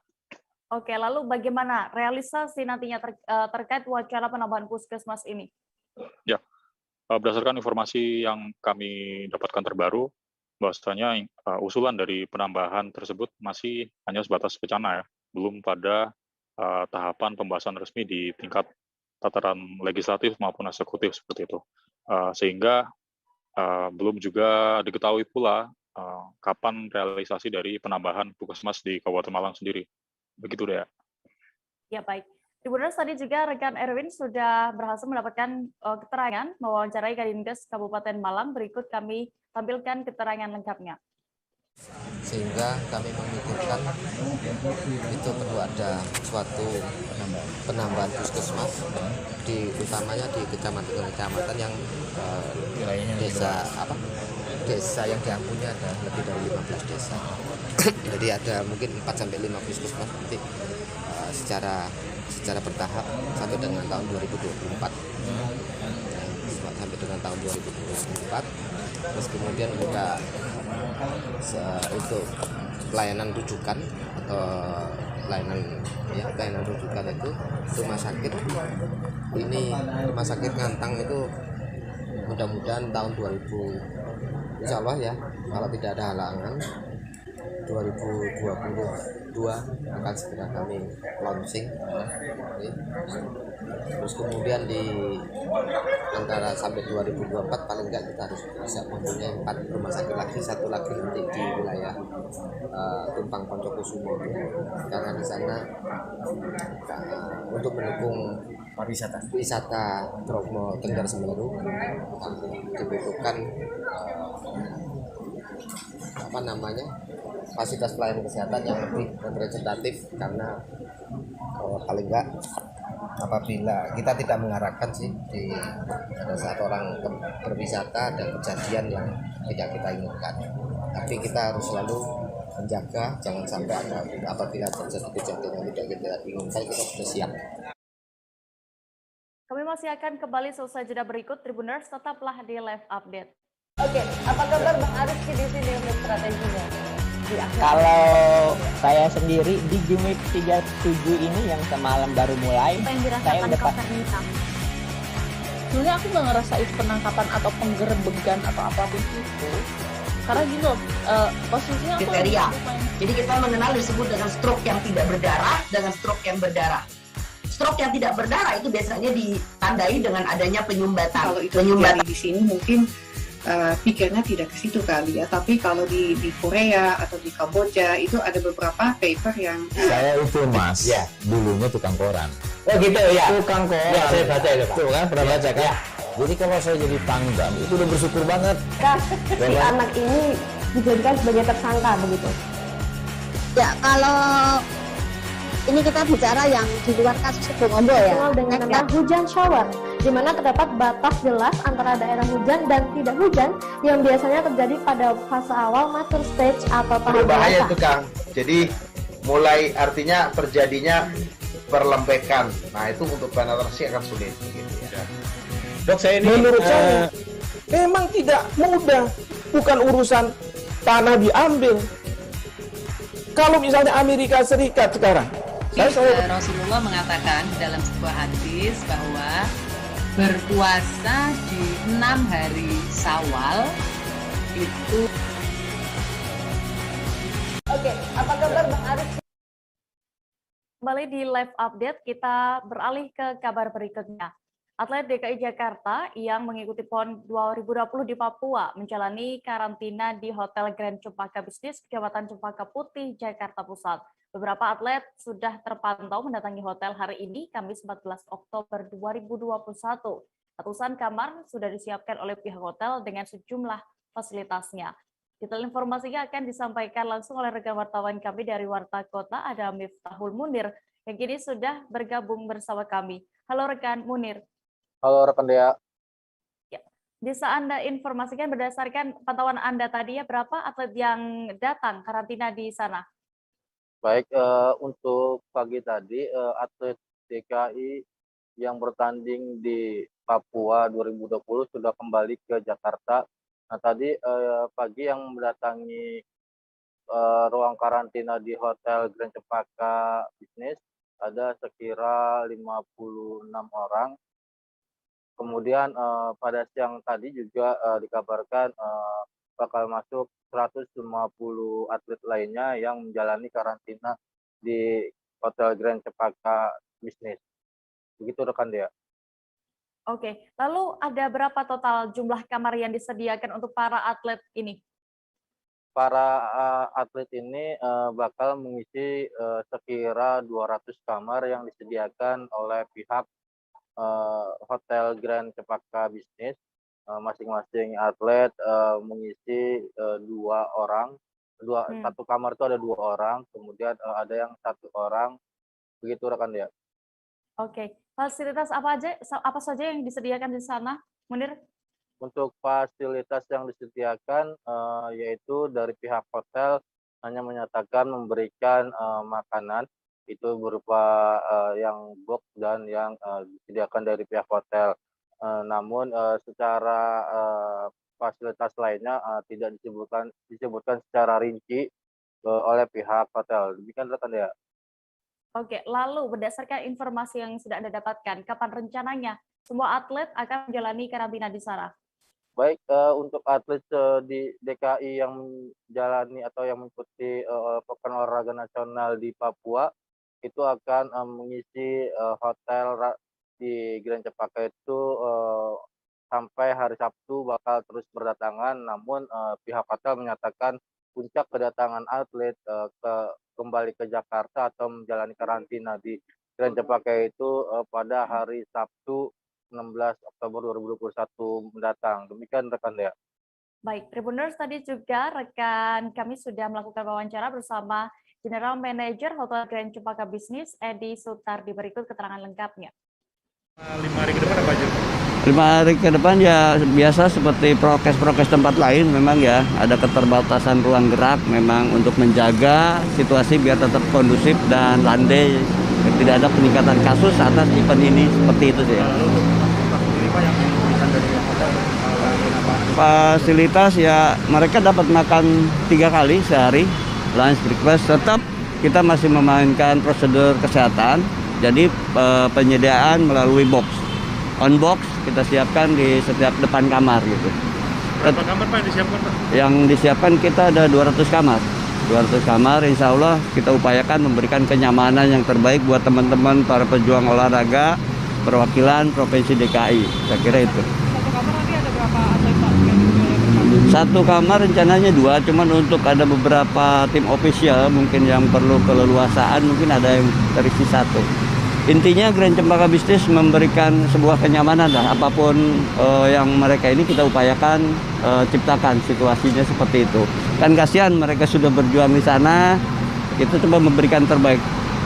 [SPEAKER 1] Oke, lalu bagaimana realisasi nantinya terkait wacana penambahan puskesmas ini?
[SPEAKER 21] Ya, berdasarkan informasi yang kami dapatkan terbaru, bahwasanya usulan dari penambahan tersebut masih hanya sebatas wacana ya, belum pada tahapan pembahasan resmi di tingkat tataran legislatif maupun eksekutif seperti itu, sehingga belum juga diketahui pula kapan realisasi dari penambahan puskesmas di Kabupaten Malang sendiri. Begitu deh.
[SPEAKER 1] Ya, baik. Tribuners, tadi juga rekan Erwin sudah berhasil mendapatkan keterangan mewawancarai Kadinkes Kabupaten Malang. Berikut kami tampilkan keterangan lengkapnya.
[SPEAKER 23] Sehingga kami memikirkan itu perlu ada suatu penambahan puskesmas utamanya di kecamatan-kecamatan yang desa yang diampuni ada lebih dari 15 desa. Jadi ada mungkin 4 sampai 5 puskesmas nanti secara bertahap sampai dengan tahun 2024. Sampai dengan tahun 2024. Terus kemudian juga untuk pelayanan rujukan atau pelayanan rujukan itu rumah sakit Ngantang itu mudah-mudahan tahun 2000 insya Allah ya, kalau tidak ada halangan 2022 akan segera kami launching. Terus kemudian di antara sampai 2024 paling enggak kita harus bisa mempunyai 4 rumah sakit lagi, satu lagi nanti di wilayah Tumpang Poncokusumo, karena di sana untuk mendukung wisata Bromo Tengger Semeru dibutuhkan fasilitas pelayanan kesehatan yang lebih representatif, karena paling enggak apabila kita tidak mengharapkan sih pada saat orang berwisata ada kejadian yang tidak kita inginkan, tapi kita harus selalu menjaga jangan sampai ada apabila terjadi kejadian yang tidak kita inginkan, kita sudah siap.
[SPEAKER 1] Kami masih akan kembali selesai jeda berikut. Tribuners, tetaplah di live update.
[SPEAKER 9] Oke, apa kabar Bang Aris di sini untuk strateginya?
[SPEAKER 18] Kalau saya sendiri di Jumit 37 ini yang semalam baru mulai, saya udah
[SPEAKER 9] sebenarnya aku nggak ngerasa itu penangkapan atau penggerebegan atau apapun itu, karena gini loh, posisinya aku
[SPEAKER 10] kriteria. Jadi kita mengenal disebut dengan stroke yang tidak berdarah dengan stroke yang berdarah. Stroke yang tidak berdarah itu biasanya ditandai dengan adanya penyumbatan.
[SPEAKER 11] Kalau itu terjadi di sini mungkin pikirnya tidak ke situ kali ya, tapi kalau di Korea atau di Kamboja itu ada beberapa paper yang
[SPEAKER 12] saya itu mas, ya dulunya tukang koran.
[SPEAKER 18] Oh gitu ya,
[SPEAKER 12] tukang koran.
[SPEAKER 18] Ya, saya baca itu Pak.
[SPEAKER 12] Tuh kan pernah baca kan? Jadi kalau saya jadi pangdam itu udah bersyukur banget.
[SPEAKER 14] Si anak ini dijadikan sebagai tersangka begitu.
[SPEAKER 15] Ya, kalau ini kita bicara yang di luar kasus Bongombo ya.
[SPEAKER 14] Dengan nama hujan shower, di mana terdapat batas jelas antara daerah hujan dan tidak hujan yang biasanya terjadi pada fase awal mature stage atau tahap
[SPEAKER 16] berbahaya
[SPEAKER 14] dewasa.
[SPEAKER 16] itu Kang. Jadi mulai artinya terjadinya perlembekan. Nah itu untuk penetrasi akan sulit. Gitu ya.
[SPEAKER 13] Dok, saya ini menurut saya memang tidak mudah, bukan urusan tanah diambil. Kalau misalnya Amerika Serikat sekarang,
[SPEAKER 17] Rasulullah mengatakan dalam sebuah hadis bahwa berpuasa di 6 hari Syawal itu.
[SPEAKER 9] Oke, apa kabar Bang Aris?
[SPEAKER 1] Kembali di live update, kita beralih ke kabar berikutnya. Atlet DKI Jakarta yang mengikuti PON 2020 di Papua menjalani karantina di Hotel Grand Cempaka Bisnis, Kecamatan Cempaka Putih, Jakarta Pusat. Beberapa atlet sudah terpantau mendatangi hotel hari ini, Kamis 14 Oktober 2021. Ratusan kamar sudah disiapkan oleh pihak hotel dengan sejumlah fasilitasnya. Detail informasinya akan disampaikan langsung oleh rekan wartawan kami dari Warta Kota, ada Miftahul Munir, yang kini sudah bergabung bersama kami. Halo rekan Munir.
[SPEAKER 6] Halo rekan Dea.
[SPEAKER 1] Ya, bisa Anda informasikan berdasarkan pantauan Anda tadi ya, berapa atlet yang datang karantina di sana?
[SPEAKER 6] Baik, untuk pagi tadi atlet DKI yang bertanding di Papua 2020 sudah kembali ke Jakarta. Nah tadi pagi yang mendatangi ruang karantina di Hotel Grand Cempaka Bisnis ada sekira 56 orang. Kemudian pada siang tadi juga dikabarkan bakal masuk 150 atlet lainnya yang menjalani karantina di Hotel Grand Cempaka Bisnis. Begitu rekan Dea.
[SPEAKER 1] Oke, lalu ada berapa total jumlah kamar yang disediakan untuk para atlet ini?
[SPEAKER 6] Para atlet ini bakal mengisi sekira 200 kamar yang disediakan oleh pihak Hotel Grand Cempaka Bisnis. Masing-masing atlet mengisi 2 orang. Satu kamar itu ada 2 orang, kemudian ada yang 1 orang. Begitu rekan Dea.
[SPEAKER 1] Oke, fasilitas apa saja yang disediakan di sana, Munir?
[SPEAKER 6] Untuk fasilitas yang disediakan yaitu dari pihak hotel hanya menyatakan memberikan makanan itu berupa yang box dan yang disediakan dari pihak hotel. Namun secara fasilitas lainnya tidak disebutkan secara rinci oleh pihak hotel. Demikian rekan ya.
[SPEAKER 1] Oke, lalu berdasarkan informasi yang sudah Anda dapatkan, kapan rencananya semua atlet akan menjalani karantina di sana?
[SPEAKER 6] Baik, untuk atlet di DKI yang menjalani atau yang mengikuti Pekan Olahraga Nasional di Papua, itu akan mengisi hotel di Grand Cepaka itu sampai hari Sabtu bakal terus berdatangan. Namun pihak hotel menyatakan puncak kedatangan atlet kembali ke Jakarta atau menjalani karantina di Grand Cepaka itu pada hari Sabtu 16 Oktober 2021 mendatang. Demikian rekan Dea.
[SPEAKER 1] Baik, Tribuners, tadi juga rekan kami sudah melakukan wawancara bersama General Manager Hotel Grand Cepaka Business, Edi Sutardi. Berikut keterangan lengkapnya.
[SPEAKER 3] 5 hari ke depan apa aja?
[SPEAKER 4] 5 hari ke depan ya biasa seperti prokes-prokes tempat lain, memang ya ada keterbatasan ruang gerak memang untuk menjaga situasi biar tetap kondusif dan landai, tidak ada peningkatan kasus atas event ini, seperti itu sih ya. Fasilitas ya mereka dapat makan 3 kali sehari, lunch, breakfast. Tetap kita masih memainkan prosedur kesehatan, jadi penyediaan melalui box. On box kita siapkan di setiap depan kamar gitu.
[SPEAKER 3] Berapa kamar Pak yang disiapkan Pak?
[SPEAKER 4] Yang disiapkan kita ada 200 kamar. 200 kamar, insya Allah kita upayakan memberikan kenyamanan yang terbaik buat teman-teman para pejuang olahraga perwakilan Provinsi DKI. Saya kira itu.
[SPEAKER 5] Satu kamar nanti ada berapa atlet Pak?
[SPEAKER 4] Satu kamar rencananya 2, cuman untuk ada beberapa tim official mungkin yang perlu keleluasaan mungkin ada yang terisi 1. Intinya Grand Cepaka Business memberikan sebuah kenyamanan lah, apapun yang mereka ini kita upayakan ciptakan situasinya seperti itu. Kan kasihan mereka sudah berjuang di sana, kita coba memberikan terbaik.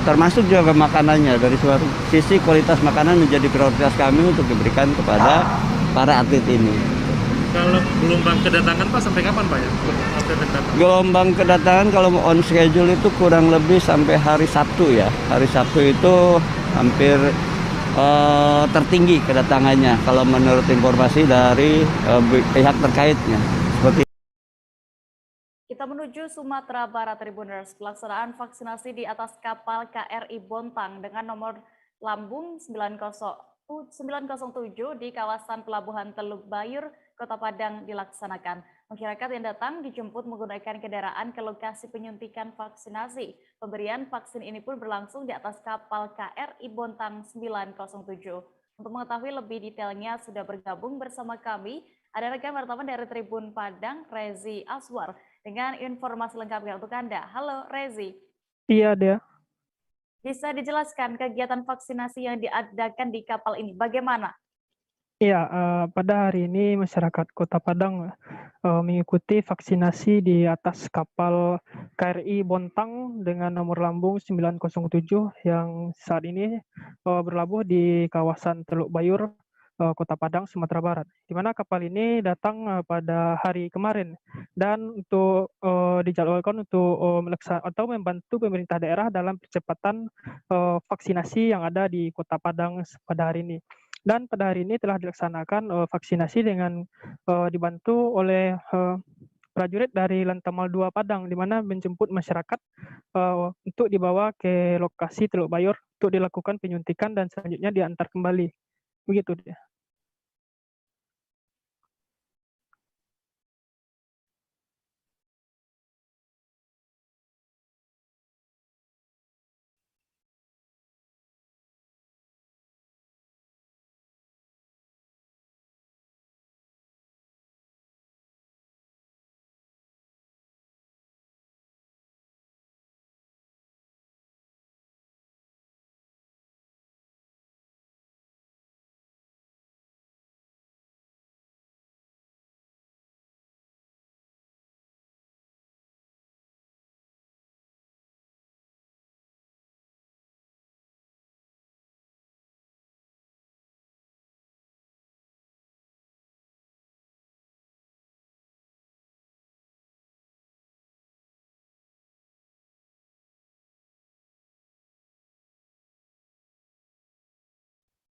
[SPEAKER 4] Termasuk juga makanannya, dari suatu sisi kualitas makanan menjadi prioritas kami untuk diberikan kepada para atlet ini.
[SPEAKER 3] Kalau gelombang kedatangan Pak sampai kapan Pak ya?
[SPEAKER 4] Gelombang kedatangan kalau on schedule itu kurang lebih sampai hari Sabtu ya. Hari Sabtu itu hampir tertinggi kedatangannya kalau menurut informasi dari pihak terkaitnya. Seperti
[SPEAKER 1] Kita menuju Sumatera Barat, Tribuners. Pelaksanaan vaksinasi di atas kapal KRI Bontang dengan nomor lambung 907 di kawasan Pelabuhan Teluk Bayur, Kota Padang dilaksanakan. Masyarakat yang datang dijemput menggunakan kendaraan ke lokasi penyuntikan vaksinasi. Pemberian vaksin ini pun berlangsung di atas kapal KRI Bontang 907. Untuk mengetahui lebih detailnya sudah bergabung bersama kami ada rekan wartawan dari Tribun Padang, Rezi Aswar, dengan informasi lengkapnya untuk Anda. Halo Rezi.
[SPEAKER 5] Iya, Dea.
[SPEAKER 1] Bisa dijelaskan kegiatan vaksinasi yang diadakan di kapal ini bagaimana?
[SPEAKER 5] Iya, pada hari ini masyarakat Kota Padang mengikuti vaksinasi di atas kapal KRI Bontang dengan nomor lambung 907 yang saat ini berlabuh di kawasan Teluk Bayur, Kota Padang, Sumatera Barat. Di mana kapal ini datang pada hari kemarin dan untuk dijadwalkan untuk atau membantu pemerintah daerah dalam percepatan vaksinasi yang ada di Kota Padang pada hari ini. Dan pada hari ini telah dilaksanakan vaksinasi dengan dibantu oleh prajurit dari Lantamal 2 Padang, di mana menjemput masyarakat untuk dibawa ke lokasi Teluk Bayur untuk dilakukan penyuntikan dan selanjutnya diantar kembali. Begitu dia.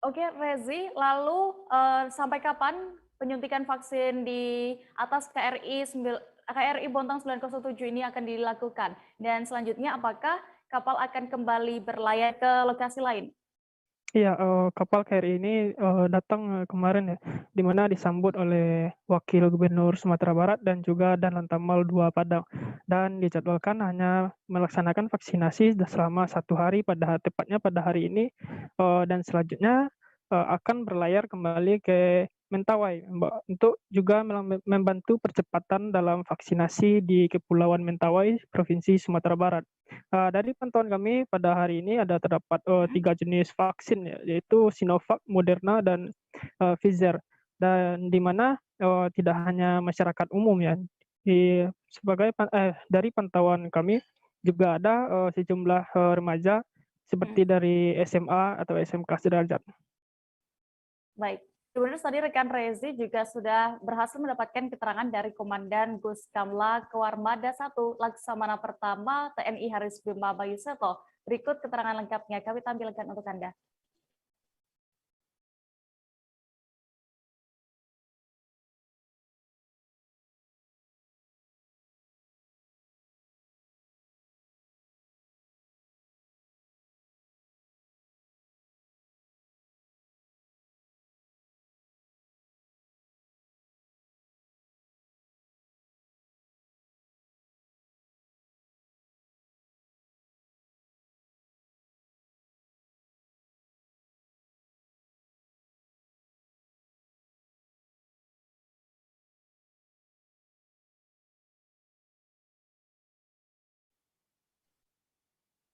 [SPEAKER 1] Oke, Rezi, lalu sampai kapan penyuntikan vaksin di atas KRI Bontang 907 ini akan dilakukan? Dan selanjutnya apakah kapal akan kembali berlayar ke lokasi lain?
[SPEAKER 5] Iya, kapal KRI ini datang kemarin ya, di mana disambut oleh Wakil Gubernur Sumatera Barat dan juga Dan Lantamal 2 Padang. Dan dijadwalkan hanya melaksanakan vaksinasi selama 1 hari tepatnya pada hari ini, dan selanjutnya akan berlayar kembali ke Mentawai untuk juga membantu percepatan dalam vaksinasi di Kepulauan Mentawai, Provinsi Sumatera Barat. Dari pantauan kami pada hari ini terdapat 3 jenis vaksin, yaitu Sinovac, Moderna, dan Pfizer. Dan di mana tidak hanya masyarakat umum ya, dari pantauan kami juga ada sejumlah remaja seperti dari SMA atau SMK sederajat.
[SPEAKER 1] Baik. Sebenarnya tadi rekan Rezi juga sudah berhasil mendapatkan keterangan dari Komandan Guskamla Kewarmada 1 Laksamana Pertama TNI Haris Bima Bayuseto. Berikut keterangan lengkapnya kami tampilkan untuk Anda.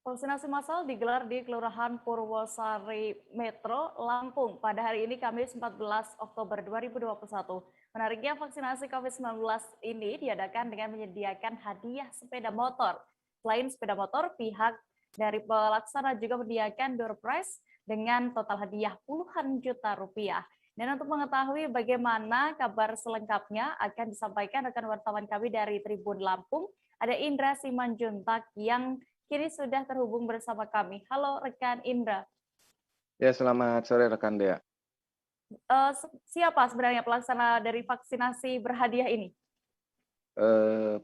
[SPEAKER 1] Vaksinasi massal digelar di Kelurahan Purwosari Metro, Lampung pada hari ini Kamis 14 Oktober 2021. Menariknya vaksinasi COVID-19 ini diadakan dengan menyediakan hadiah sepeda motor. Selain sepeda motor, pihak dari pelaksana juga menyediakan door prize dengan total hadiah puluhan juta rupiah. Dan untuk mengetahui bagaimana kabar selengkapnya akan disampaikan rekan wartawan kami dari Tribun Lampung, ada Indra Simanjuntak yang kini sudah terhubung bersama kami. Halo rekan Indra.
[SPEAKER 7] Ya, selamat sore rekan Dea.
[SPEAKER 1] Siapa sebenarnya pelaksana dari vaksinasi berhadiah ini?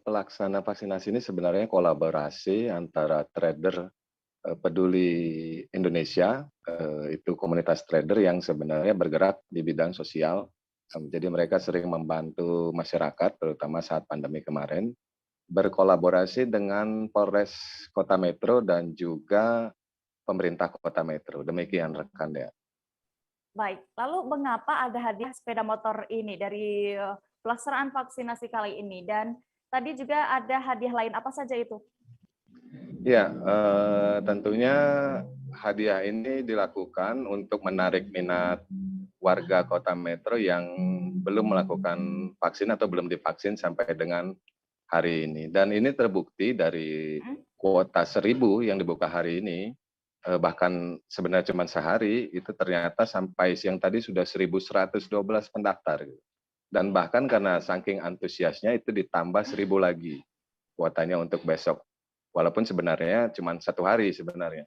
[SPEAKER 7] Pelaksana vaksinasi ini sebenarnya kolaborasi antara trader Peduli Indonesia, itu komunitas trader yang sebenarnya bergerak di bidang sosial. Jadi mereka sering membantu masyarakat, terutama saat pandemi kemarin, berkolaborasi dengan Polres Kota Metro dan juga pemerintah Kota Metro. Demikian rekan Dea.
[SPEAKER 1] Baik, lalu mengapa ada hadiah sepeda motor ini dari pelaksanaan vaksinasi kali ini? Dan tadi juga ada hadiah lain, apa saja itu?
[SPEAKER 7] Ya, tentunya hadiah ini dilakukan untuk menarik minat warga Kota Metro yang belum melakukan vaksin atau belum divaksin sampai dengan hari ini. Dan ini terbukti dari kuota 1000 yang dibuka hari ini, bahkan sebenarnya cuma sehari, itu ternyata sampai siang tadi sudah 1112 pendaftar. Dan bahkan karena saking antusiasnya itu ditambah 1000 lagi kuotanya untuk besok. Walaupun sebenarnya cuma 1 hari sebenarnya.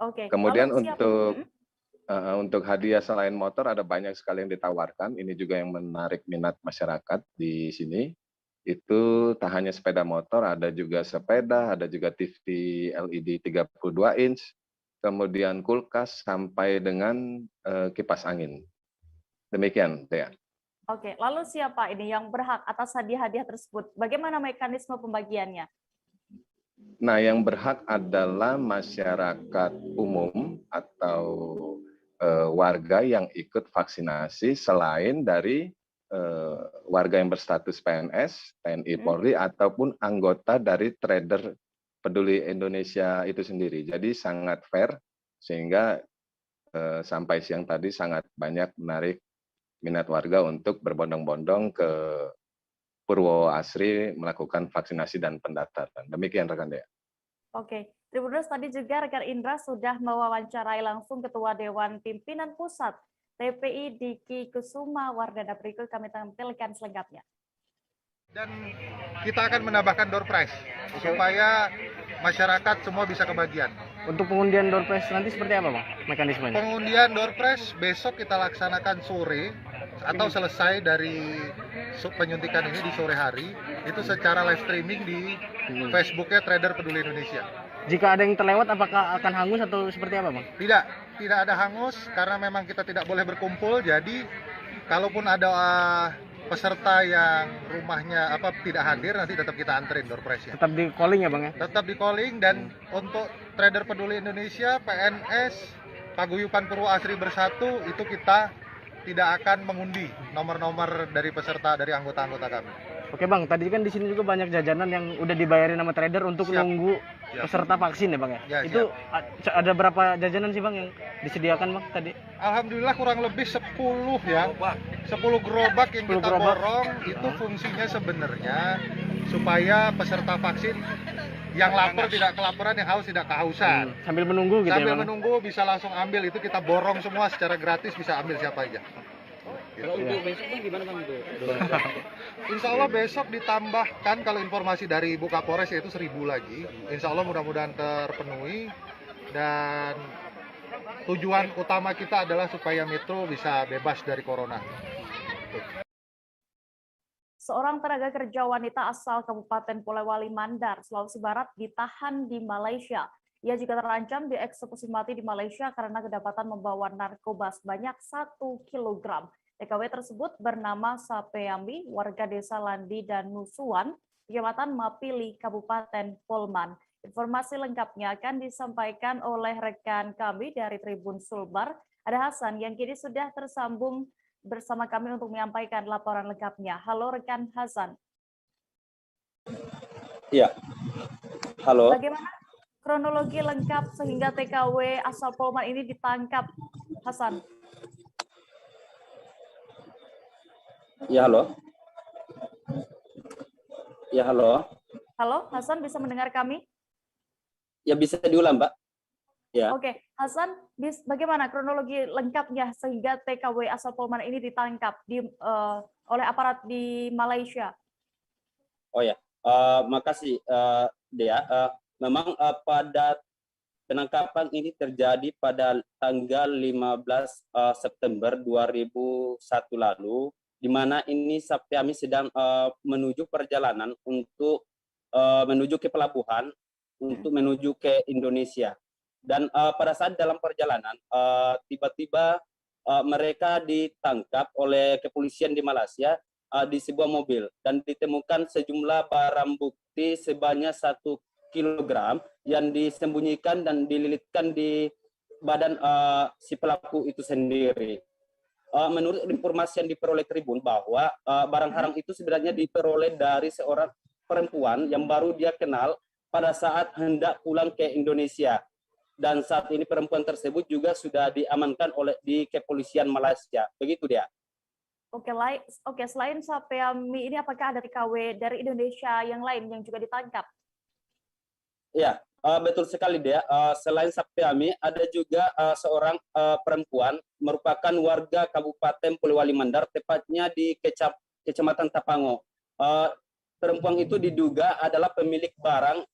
[SPEAKER 1] Oke.
[SPEAKER 7] Kemudian untuk hadiah selain motor ada banyak sekali yang ditawarkan. Ini juga yang menarik minat masyarakat di sini. Itu tak hanya sepeda motor, ada juga sepeda, ada juga TV LED 32 inch, kemudian kulkas sampai dengan kipas angin. Demikian, Dea.
[SPEAKER 1] Oke, lalu siapa ini yang berhak atas hadiah-hadiah tersebut? Bagaimana mekanisme pembagiannya?
[SPEAKER 7] Nah, yang berhak adalah masyarakat umum atau warga yang ikut vaksinasi selain dari warga yang berstatus PNS, TNI, Polri, ataupun anggota dari trader Peduli Indonesia itu sendiri. Jadi sangat fair, sehingga sampai siang tadi sangat banyak menarik minat warga untuk berbondong-bondong ke Purwoasri melakukan vaksinasi dan pendaftaran. Demikian rekan Dea.
[SPEAKER 1] Oke, Tribuners, tadi juga rekan Indra sudah mewawancarai langsung Ketua Dewan Pimpinan Pusat TPI Diki Kusuma Wardana. Berikut kami tampilkan selengkapnya.
[SPEAKER 8] Dan kita akan menambahkan door prize supaya masyarakat semua bisa kebagian. Untuk pengundian door prize nanti seperti apa Bang mekanismenya?
[SPEAKER 19] Pengundian door prize besok kita laksanakan sore atau selesai dari penyuntikan ini di sore hari, itu secara live streaming di Facebooknya Trader Peduli Indonesia.
[SPEAKER 8] Jika ada yang terlewat apakah akan hangus atau seperti apa Bang?
[SPEAKER 19] Tidak ada hangus karena memang kita tidak boleh berkumpul, jadi kalaupun ada peserta yang rumahnya tidak hadir, nanti tetap kita anterin door prize-nya.
[SPEAKER 8] Tetap di calling ya Bang ya?
[SPEAKER 19] Tetap di calling, dan untuk Trader Peduli Indonesia, PNS, Paguyuban Purwoasri Bersatu, itu kita tidak akan mengundi nomor-nomor dari peserta, dari anggota-anggota kami.
[SPEAKER 8] Oke Bang, tadi kan di sini juga banyak jajanan yang udah dibayarin sama trader untuk nunggu peserta vaksin ya Bang ya? Itu ada berapa jajanan sih Bang yang disediakan Bang tadi?
[SPEAKER 19] Alhamdulillah kurang lebih 10 ya. 10 gerobak yang kita borong, itu fungsinya sebenarnya supaya peserta vaksin yang lapar tidak kelaparan, yang haus tidak kehausan.
[SPEAKER 8] Sambil menunggu gitu
[SPEAKER 19] Sambil
[SPEAKER 8] ya Bang?
[SPEAKER 19] menunggu bisa langsung ambil, itu kita borong semua secara gratis, bisa ambil siapa aja.
[SPEAKER 8] Kalau untuk besok Bang gimana Bang itu?
[SPEAKER 19] Insya Allah besok ditambahkan, kalau informasi dari Ibu Kapolres, yaitu 1.000 lagi. Insya Allah mudah-mudahan terpenuhi, dan tujuan utama kita adalah supaya Metro bisa bebas dari corona.
[SPEAKER 1] Seorang tenaga kerja wanita asal Kabupaten Polewali Mandar, Sulawesi Barat ditahan di Malaysia. Ia juga terancam dieksekusi mati di Malaysia karena kedapatan membawa narkoba sebanyak 1 kg. TKW tersebut bernama Sapeami, warga desa Landi dan Nusuan, Kecamatan Mapili, Kabupaten Polman. Informasi lengkapnya akan disampaikan oleh rekan kami dari Tribun Sulbar. Ada Hasan yang kini sudah tersambung bersama kami untuk menyampaikan laporan lengkapnya. Halo rekan Hasan.
[SPEAKER 4] Iya. Halo.
[SPEAKER 1] Bagaimana kronologi lengkap sehingga TKW asal Polman ini ditangkap, Hasan?
[SPEAKER 4] Ya, halo. Ya, halo.
[SPEAKER 1] Halo, Hasan bisa mendengar kami?
[SPEAKER 4] Ya, bisa diulang, Mbak. Ya.
[SPEAKER 1] Oke, Hasan, bagaimana kronologi lengkapnya sehingga TKW asal Polman ini ditangkap oleh aparat di Malaysia?
[SPEAKER 4] Oh ya, makasih Dea. Memang pada penangkapan ini terjadi pada tanggal 15 September 2001 lalu, di mana ini Sapeami sedang menuju perjalanan untuk menuju ke pelabuhan untuk menuju ke Indonesia. Dan pada saat dalam perjalanan tiba-tiba mereka ditangkap oleh kepolisian di Malaysia di sebuah mobil dan ditemukan sejumlah barang bukti sebanyak 1 kg yang disembunyikan dan dililitkan di badan si pelaku itu sendiri. Menurut informasi yang diperoleh Tribun bahwa barang haram itu sebenarnya diperoleh dari seorang perempuan yang baru dia kenal pada saat hendak pulang ke Indonesia. Dan saat ini perempuan tersebut juga sudah diamankan di kepolisian Malaysia. Begitu dia.
[SPEAKER 1] Oke, selain Sapeami ini apakah ada TKW dari Indonesia yang lain yang juga ditangkap?
[SPEAKER 4] Ya, betul sekali dia. Selain Sapeami ada juga seorang perempuan merupakan warga Kabupaten Polewali Mandar, tepatnya di Kecamatan Tapango. Perempuan itu diduga adalah pemilik barang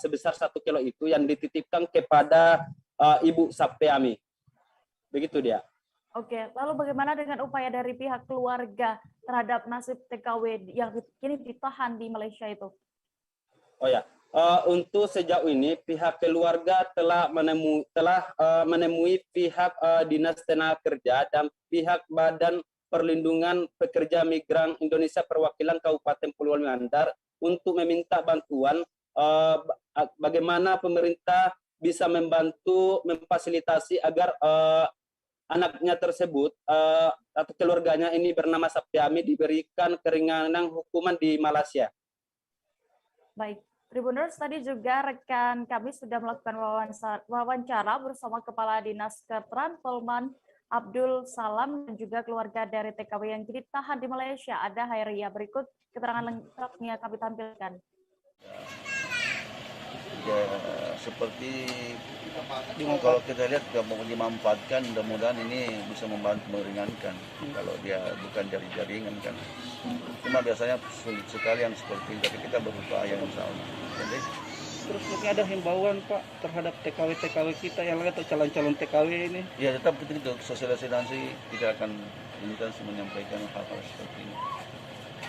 [SPEAKER 4] sebesar 1 kilo itu yang dititipkan kepada Ibu Sapeami. Begitu dia.
[SPEAKER 1] Oke, lalu bagaimana dengan upaya dari pihak keluarga terhadap nasib TKW yang kini ditahan di Malaysia itu?
[SPEAKER 4] Oh ya, untuk sejauh ini pihak keluarga telah menemui pihak Dinas Tenaga Kerja dan pihak Badan Perlindungan Pekerja Migran Indonesia Perwakilan Kabupaten Polewali Mandar untuk meminta bantuan bagaimana pemerintah bisa membantu memfasilitasi agar anaknya tersebut atau keluarganya ini bernama Sapeami diberikan keringanan hukuman di Malaysia.
[SPEAKER 1] Baik, Tribuners, tadi juga rekan kami sudah melakukan wawancara bersama Kepala Dinas Ketran Polman Abdul Salam dan juga keluarga dari TKW yang kini ditahan di Malaysia. Ada Hairia, berikut keterangan lengkapnya kami tampilkan.
[SPEAKER 20] Ya, seperti kalau kita lihat mau dimanfaatkan, mudah-mudahan ini bisa membantu meringankan kalau dia bukan dari jaringan kan. Cuma biasanya sulit sekali yang seperti ini, tapi kita berupaya insya Allah. Jadi
[SPEAKER 2] Terus mungkin ada himbauan Pak terhadap TKW kita yang lain atau calon-calon TKW ini?
[SPEAKER 20] Ya tetap itu sosialisasi nanti tidak akan ini kan menyampaikan hal-hal seperti ini.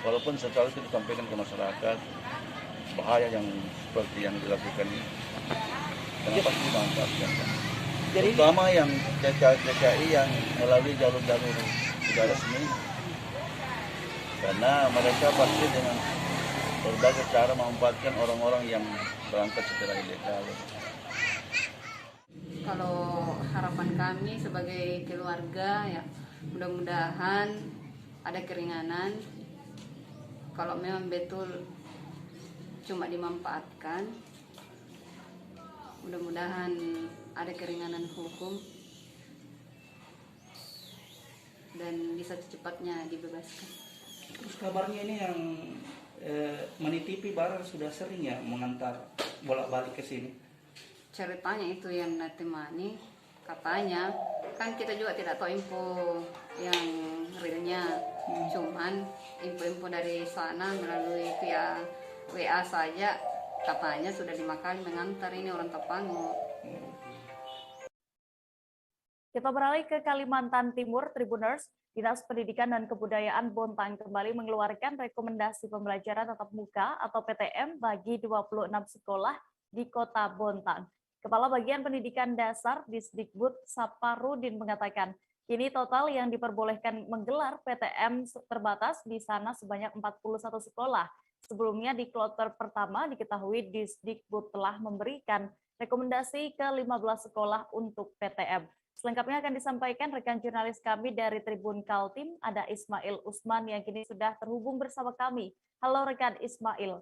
[SPEAKER 20] Walaupun setelah itu disampaikan ke masyarakat bahaya yang seperti yang dilakukan ini, kenapa dimanfaatkan?
[SPEAKER 2] Jadi,
[SPEAKER 20] terutama yang TKI yang melalui jalur-jalur tidak resmi, karena mereka pasti dengan berbagai cara memanfaatkan orang-orang yang berangkat secara ilegal.
[SPEAKER 17] Kalau harapan kami sebagai keluarga ya mudah-mudahan ada keringanan. Kalau memang betul cuma dimanfaatkan, mudah-mudahan ada keringanan hukum dan bisa secepatnya dibebaskan.
[SPEAKER 2] Terus kabarnya ini yang Mani TV barang sudah sering ya mengantar bolak-balik ke sini.
[SPEAKER 17] Ceritanya itu yang Mani katanya, kan kita juga tidak tahu info yang realnya, cuman info-info dari sana melalui via WA saja katanya sudah 5 kali mengantar ini orang Tapango.
[SPEAKER 1] Kita beralih ke Kalimantan Timur, Tribuners. Dinas Pendidikan dan Kebudayaan Bontang kembali mengeluarkan rekomendasi pembelajaran tatap muka atau PTM bagi 26 sekolah di Kota Bontang. Kepala Bagian Pendidikan Dasar Disdikbud Saparudin mengatakan, kini total yang diperbolehkan menggelar PTM terbatas di sana sebanyak 41 sekolah. Sebelumnya di kloter pertama diketahui Disdikbud telah memberikan rekomendasi ke 15 sekolah untuk PTM. Selengkapnya akan disampaikan rekan jurnalis kami dari Tribun Kaltim, ada Ismail Usman yang kini sudah terhubung bersama kami. Halo rekan Ismail.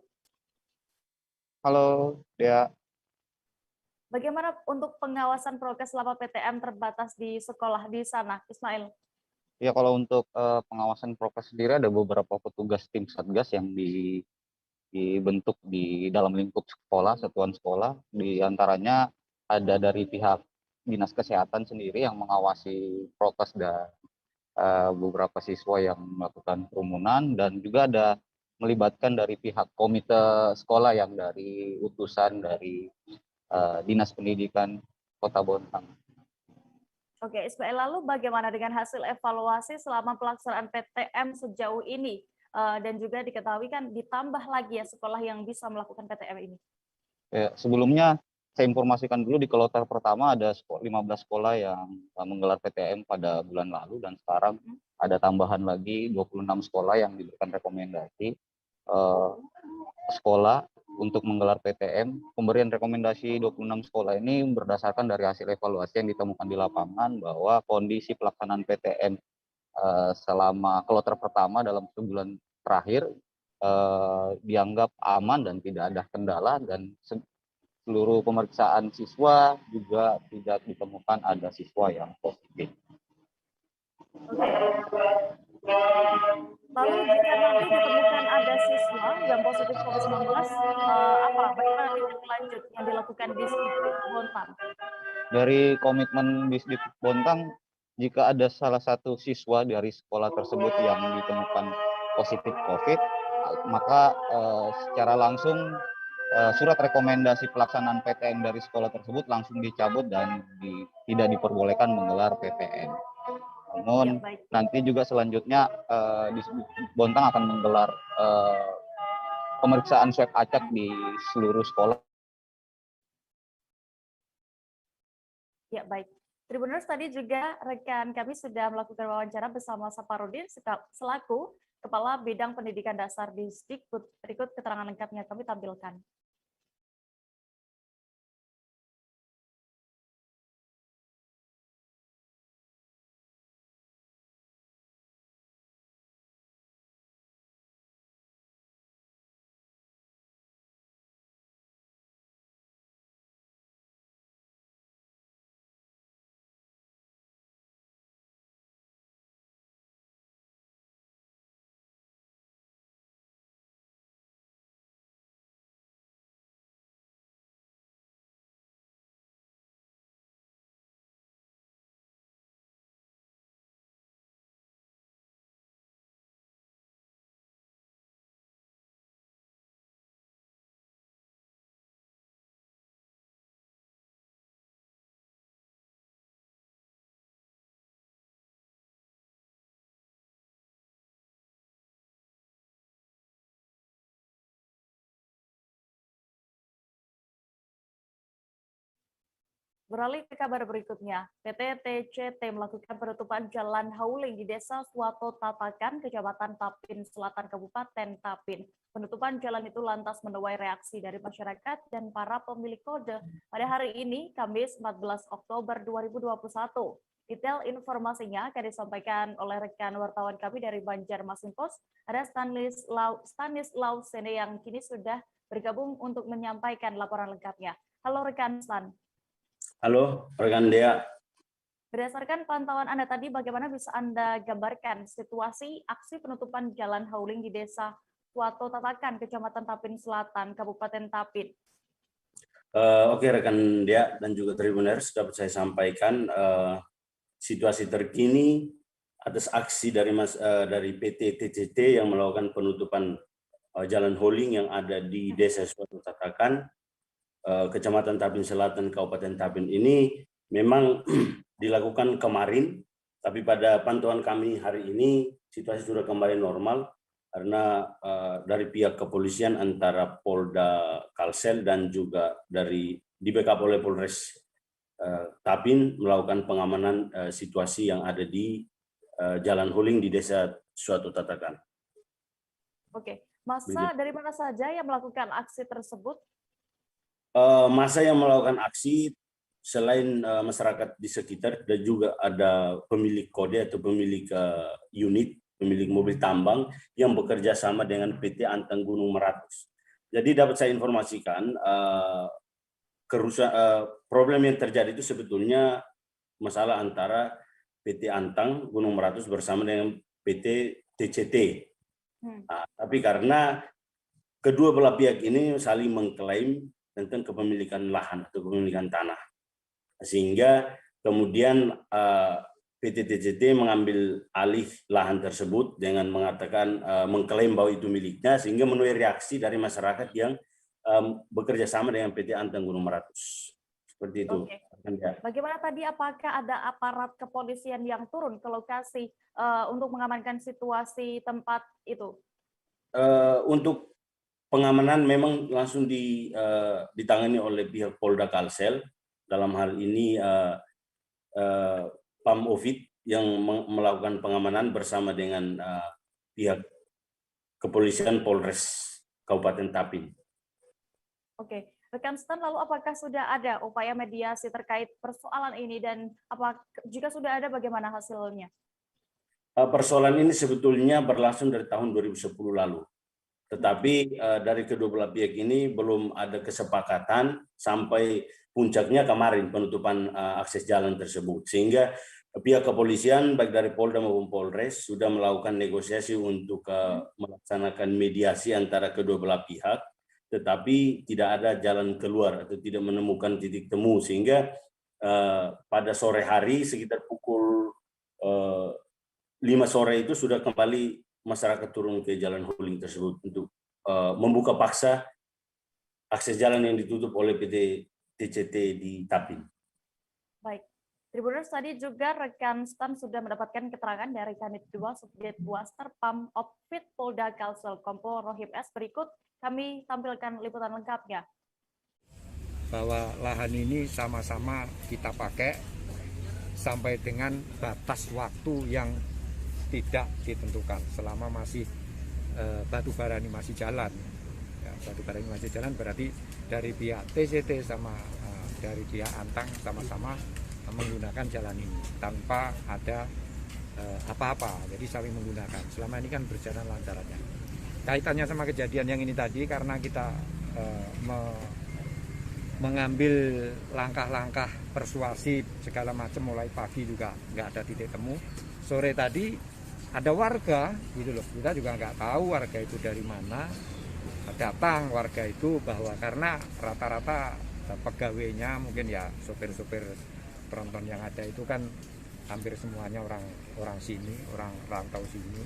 [SPEAKER 21] Halo, Dea.
[SPEAKER 1] Bagaimana untuk pengawasan prokes selama PTM terbatas di sekolah di sana, Ismail?
[SPEAKER 21] Ya, kalau untuk pengawasan prokes sendiri ada beberapa petugas tim Satgas yang dibentuk di dalam lingkup sekolah, satuan sekolah. Di antaranya ada dari pihak Dinas Kesehatan sendiri yang mengawasi prokes dan beberapa siswa yang melakukan kerumunan, dan juga ada melibatkan dari pihak komite sekolah yang dari utusan dari Dinas Pendidikan Kota Bontang.
[SPEAKER 1] Oke, Ismail, lalu bagaimana dengan hasil evaluasi selama pelaksanaan PTM sejauh ini? Dan juga diketahui kan ditambah lagi ya sekolah yang bisa melakukan PTM ini.
[SPEAKER 21] Ya, sebelumnya saya informasikan dulu di kloter pertama ada 15 sekolah yang menggelar PTM pada bulan lalu, dan sekarang ada tambahan lagi 26 sekolah yang diberikan rekomendasi sekolah untuk menggelar PTM. Pemberian rekomendasi 26 sekolah ini berdasarkan dari hasil evaluasi yang ditemukan di lapangan bahwa kondisi pelaksanaan PTM selama kloter pertama dalam sebulan terakhir dianggap aman dan tidak ada kendala, dan seluruh pemeriksaan siswa juga tidak ditemukan ada siswa yang positif.
[SPEAKER 1] Lalu jika nanti ditemukan ada siswa yang positif COVID-19, bagaimana tindak lanjut yang dilakukan di Disdikbud Bontang?
[SPEAKER 21] Dari komitmen Disdikbud Bontang, jika ada salah satu siswa dari sekolah tersebut yang ditemukan positif COVID, maka secara langsung surat rekomendasi pelaksanaan PTM dari sekolah tersebut langsung dicabut dan tidak diperbolehkan menggelar PTM. Namun nanti juga selanjutnya di Bontang akan menggelar pemeriksaan swab acak di seluruh sekolah.
[SPEAKER 1] Ya, baik. Tribuners, tadi juga rekan kami sudah melakukan wawancara bersama Saparudin selaku Kepala Bidang Pendidikan Dasar Disdikbud. Berikut keterangan lengkapnya kami tampilkan. Beralih ke kabar berikutnya, PT TCT melakukan penutupan jalan hauling di Desa Suwato Tatakan, Kecamatan Tapin Selatan, Kabupaten Tapin. Penutupan jalan itu lantas menuai reaksi dari masyarakat dan para pemilik kode pada hari ini, Kamis 14 Oktober 2021. Detail informasinya akan disampaikan oleh rekan wartawan kami dari Banjarmasin Post. Ada Stanislaw Sene yang kini sudah bergabung untuk menyampaikan laporan lengkapnya. Halo rekan Stan.
[SPEAKER 10] Halo rekan Dea.
[SPEAKER 1] Berdasarkan pantauan Anda tadi, bagaimana bisa Anda gambarkan situasi aksi penutupan jalan hauling di Desa Suwato Tatakan, Kecamatan Tapin Selatan, Kabupaten Tapin?
[SPEAKER 10] Oke rekan Dea dan juga Tribuners, dapat saya sampaikan situasi terkini atas aksi dari PT TCT yang melakukan penutupan jalan hauling yang ada di Desa Suwato Tatakan, Kecamatan Tapin Selatan, Kabupaten Tapin ini memang dilakukan kemarin, tapi pada pantauan kami hari ini situasi sudah kembali normal karena dari pihak kepolisian antara Polda Kalsel dan juga di backup oleh Polres Tapin melakukan pengamanan situasi yang ada di jalan hauling di Desa Suwato Tatakan.
[SPEAKER 1] Oke, masa dari mana saja yang melakukan aksi tersebut?
[SPEAKER 10] Masa yang melakukan aksi selain masyarakat di sekitar dan juga ada pemilik kode atau pemilik unit, pemilik mobil tambang yang bekerja sama dengan PT Antang Gunung Meratus. Jadi dapat saya informasikan problem yang terjadi itu sebetulnya masalah antara PT Antang Gunung Meratus bersama dengan PT TCT. Tapi karena kedua belah pihak ini saling mengklaim tentang kepemilikan lahan atau kepemilikan tanah, sehingga kemudian PT TCT mengambil alih lahan tersebut dengan mengatakan mengklaim bahwa itu miliknya, sehingga menuai reaksi dari masyarakat yang bekerja sama dengan PT Antang Gunung Meratus. Seperti itu.
[SPEAKER 1] Oke. Bagaimana tadi, apakah ada aparat kepolisian yang turun ke lokasi untuk mengamankan situasi tempat itu?
[SPEAKER 10] Untuk pengamanan memang langsung ditangani oleh pihak Polda Kalsel, dalam hal ini Pam Ovid yang melakukan pengamanan bersama dengan pihak kepolisian Polres Kabupaten Tapin.
[SPEAKER 1] Oke, rekan Stan, lalu apakah sudah ada upaya mediasi terkait persoalan ini dan jika sudah ada bagaimana hasilnya?
[SPEAKER 10] Persoalan ini sebetulnya berlangsung dari tahun 2010 lalu. Tetapi dari kedua belah pihak ini belum ada kesepakatan sampai puncaknya kemarin penutupan akses jalan tersebut. Sehingga pihak kepolisian baik dari Polda maupun Polres sudah melakukan negosiasi untuk melaksanakan mediasi antara kedua belah pihak, tetapi tidak ada jalan keluar atau tidak menemukan titik temu. Sehingga pada sore hari sekitar pukul 5 sore itu sudah kembali masyarakat turun ke jalan hauling tersebut untuk membuka paksa akses jalan yang ditutup oleh PT TCT di Tapin.
[SPEAKER 1] Baik, Tribuners, tadi juga rekan Stan sudah mendapatkan keterangan dari Kanit 2 Subdit 2 Serpam Opfit Polda Kalsel Kompol Rohim S. Berikut kami tampilkan liputan lengkapnya.
[SPEAKER 22] Bahwa lahan ini sama-sama kita pakai sampai dengan batas waktu yang tidak ditentukan selama masih batu bara ini masih jalan. Ya, batu bara ini masih jalan berarti dari pihak TCT sama dari pihak Antang sama-sama menggunakan jalan ini tanpa ada apa-apa, jadi saling menggunakan. Selama ini kan berjalan lancar aja. Kaitannya sama kejadian yang ini tadi karena kita mengambil langkah-langkah persuasif segala macam mulai pagi juga nggak ada titik temu. Sore tadi ada warga gitu loh, kita juga nggak tahu warga itu dari mana datang. Warga itu bahwa karena rata-rata pegawainya mungkin ya sopir-sopir tronton yang ada itu kan hampir semuanya orang sini, orang rantau sini.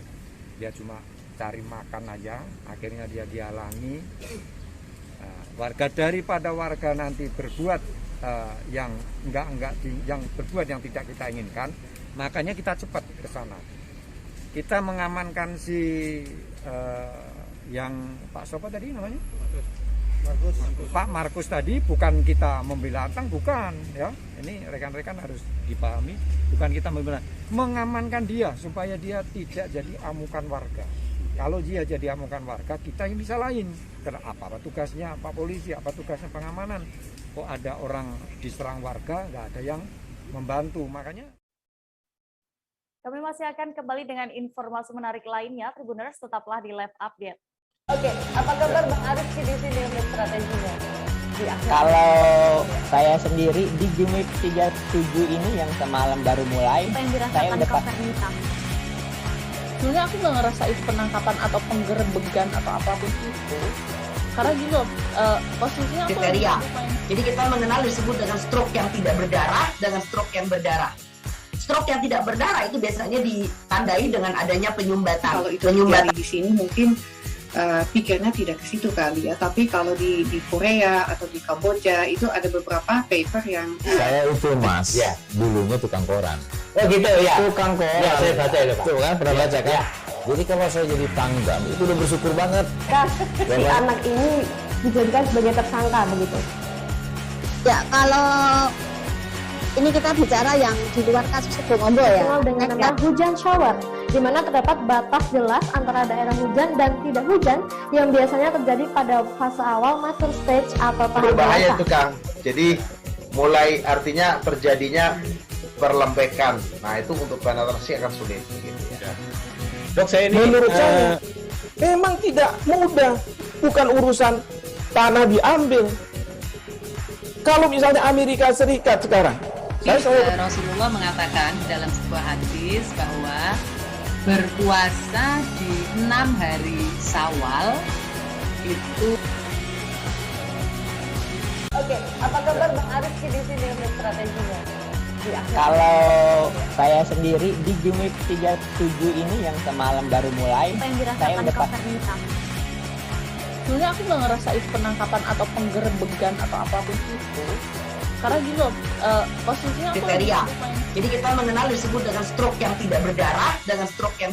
[SPEAKER 22] Dia cuma cari makan aja, akhirnya dia dihalangi. Nah, warga daripada warga nanti berbuat yang yang berbuat yang tidak kita inginkan, makanya kita cepat ke sana. Kita mengamankan si yang Pak Sopo tadi namanya? Pak Markus tadi bukan kita membela Atang, bukan ya. Ini rekan-rekan harus dipahami, bukan kita membela, mengamankan dia supaya dia tidak jadi amukan warga. Kalau dia jadi amukan warga, kita yang disalahin. Apa tugasnya Pak Polisi, apa tugasnya pengamanan? Kok ada orang diserang warga, nggak ada yang membantu, makanya.
[SPEAKER 1] Kami masih akan kembali dengan informasi menarik lainnya. Tribuners, tetaplah di Live Update.
[SPEAKER 9] Oke, apa kabar Bang Arif di sini untuk strateginya?
[SPEAKER 11] Kalau saya sendiri di Game Week 37 ini yang semalam baru mulai, saya udah
[SPEAKER 9] sebenarnya aku nggak ngerasa itu penangkapan atau penggerebegan atau apapun itu. Karena gini loh, posisinya aku
[SPEAKER 18] kriteria. Jadi kita mengenal disebut dengan stroke yang tidak berdarah dengan stroke yang berdarah. Stroke yang tidak berdarah itu biasanya ditandai dengan adanya penyumbatan.
[SPEAKER 23] Kalau itu terjadi di sini mungkin pikirnya tidak ke situ kali ya, tapi kalau di Korea atau di Kamboja itu ada beberapa paper yang
[SPEAKER 12] saya itu mas, ya, dulunya tukang koran.
[SPEAKER 11] Oh gitu ya,
[SPEAKER 12] Tukang koran.
[SPEAKER 11] Ya, saya baca itu Pak.
[SPEAKER 12] Tuh kan, pernah baca kan? Ya. Jadi kalau saya jadi Pangdam itu udah bersyukur banget.
[SPEAKER 14] Si anak ini dijadikan sebagai tersangka begitu.
[SPEAKER 15] Ya, kalau ini kita bicara yang di luar kasus Sebong Ombo ya.
[SPEAKER 14] Dengan nama hujan shower, di mana terdapat batas jelas antara daerah hujan dan tidak hujan yang biasanya terjadi pada fase awal mature stage atau tahap
[SPEAKER 16] berbahaya
[SPEAKER 14] dewasa.
[SPEAKER 16] itu Kang. Jadi mulai artinya terjadinya perlembekan. Nah itu untuk penetrasi akan sulit. Gitu ya.
[SPEAKER 13] Dok, saya ini menurut saya memang tidak mudah, bukan urusan tanah diambil. Kalau misalnya Amerika Serikat sekarang,
[SPEAKER 24] Rasulullah mengatakan dalam sebuah hadis bahwa berpuasa di 6 hari Syawal itu.
[SPEAKER 9] Oke, apa kabar Bang Arif di sini untuk strateginya?
[SPEAKER 11] Kalau saya sendiri di Game Week 37 ini yang semalam baru mulai, saya udah
[SPEAKER 9] sebenarnya aku nggak ngerasa itu penangkapan atau penggerebegan atau apapun itu. Karena gini loh, posisinya aku
[SPEAKER 18] kriteria. Jadi kita mengenal disebut dengan stroke yang tidak berdarah dengan stroke yang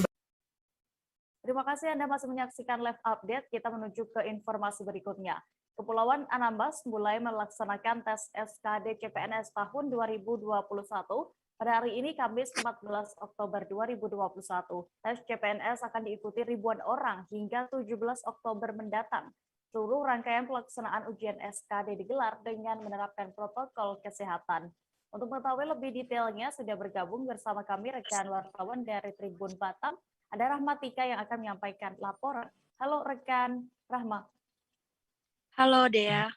[SPEAKER 1] Terima kasih Anda masih menyaksikan Live Update. Kita menuju ke informasi berikutnya. Kepulauan Anambas mulai melaksanakan tes SKD CPNS tahun 2021. Pada hari ini, Kamis 14 Oktober 2021. Tes CPNS akan diikuti ribuan orang hingga 17 Oktober mendatang. Seluruh rangkaian pelaksanaan ujian SKD digelar dengan menerapkan protokol kesehatan. Untuk mengetahui lebih detailnya, sudah bergabung bersama kami rekan wartawan dari Tribun Batam, ada Rahmatika yang akan menyampaikan laporan. Halo rekan Rahma.
[SPEAKER 25] Halo Dea.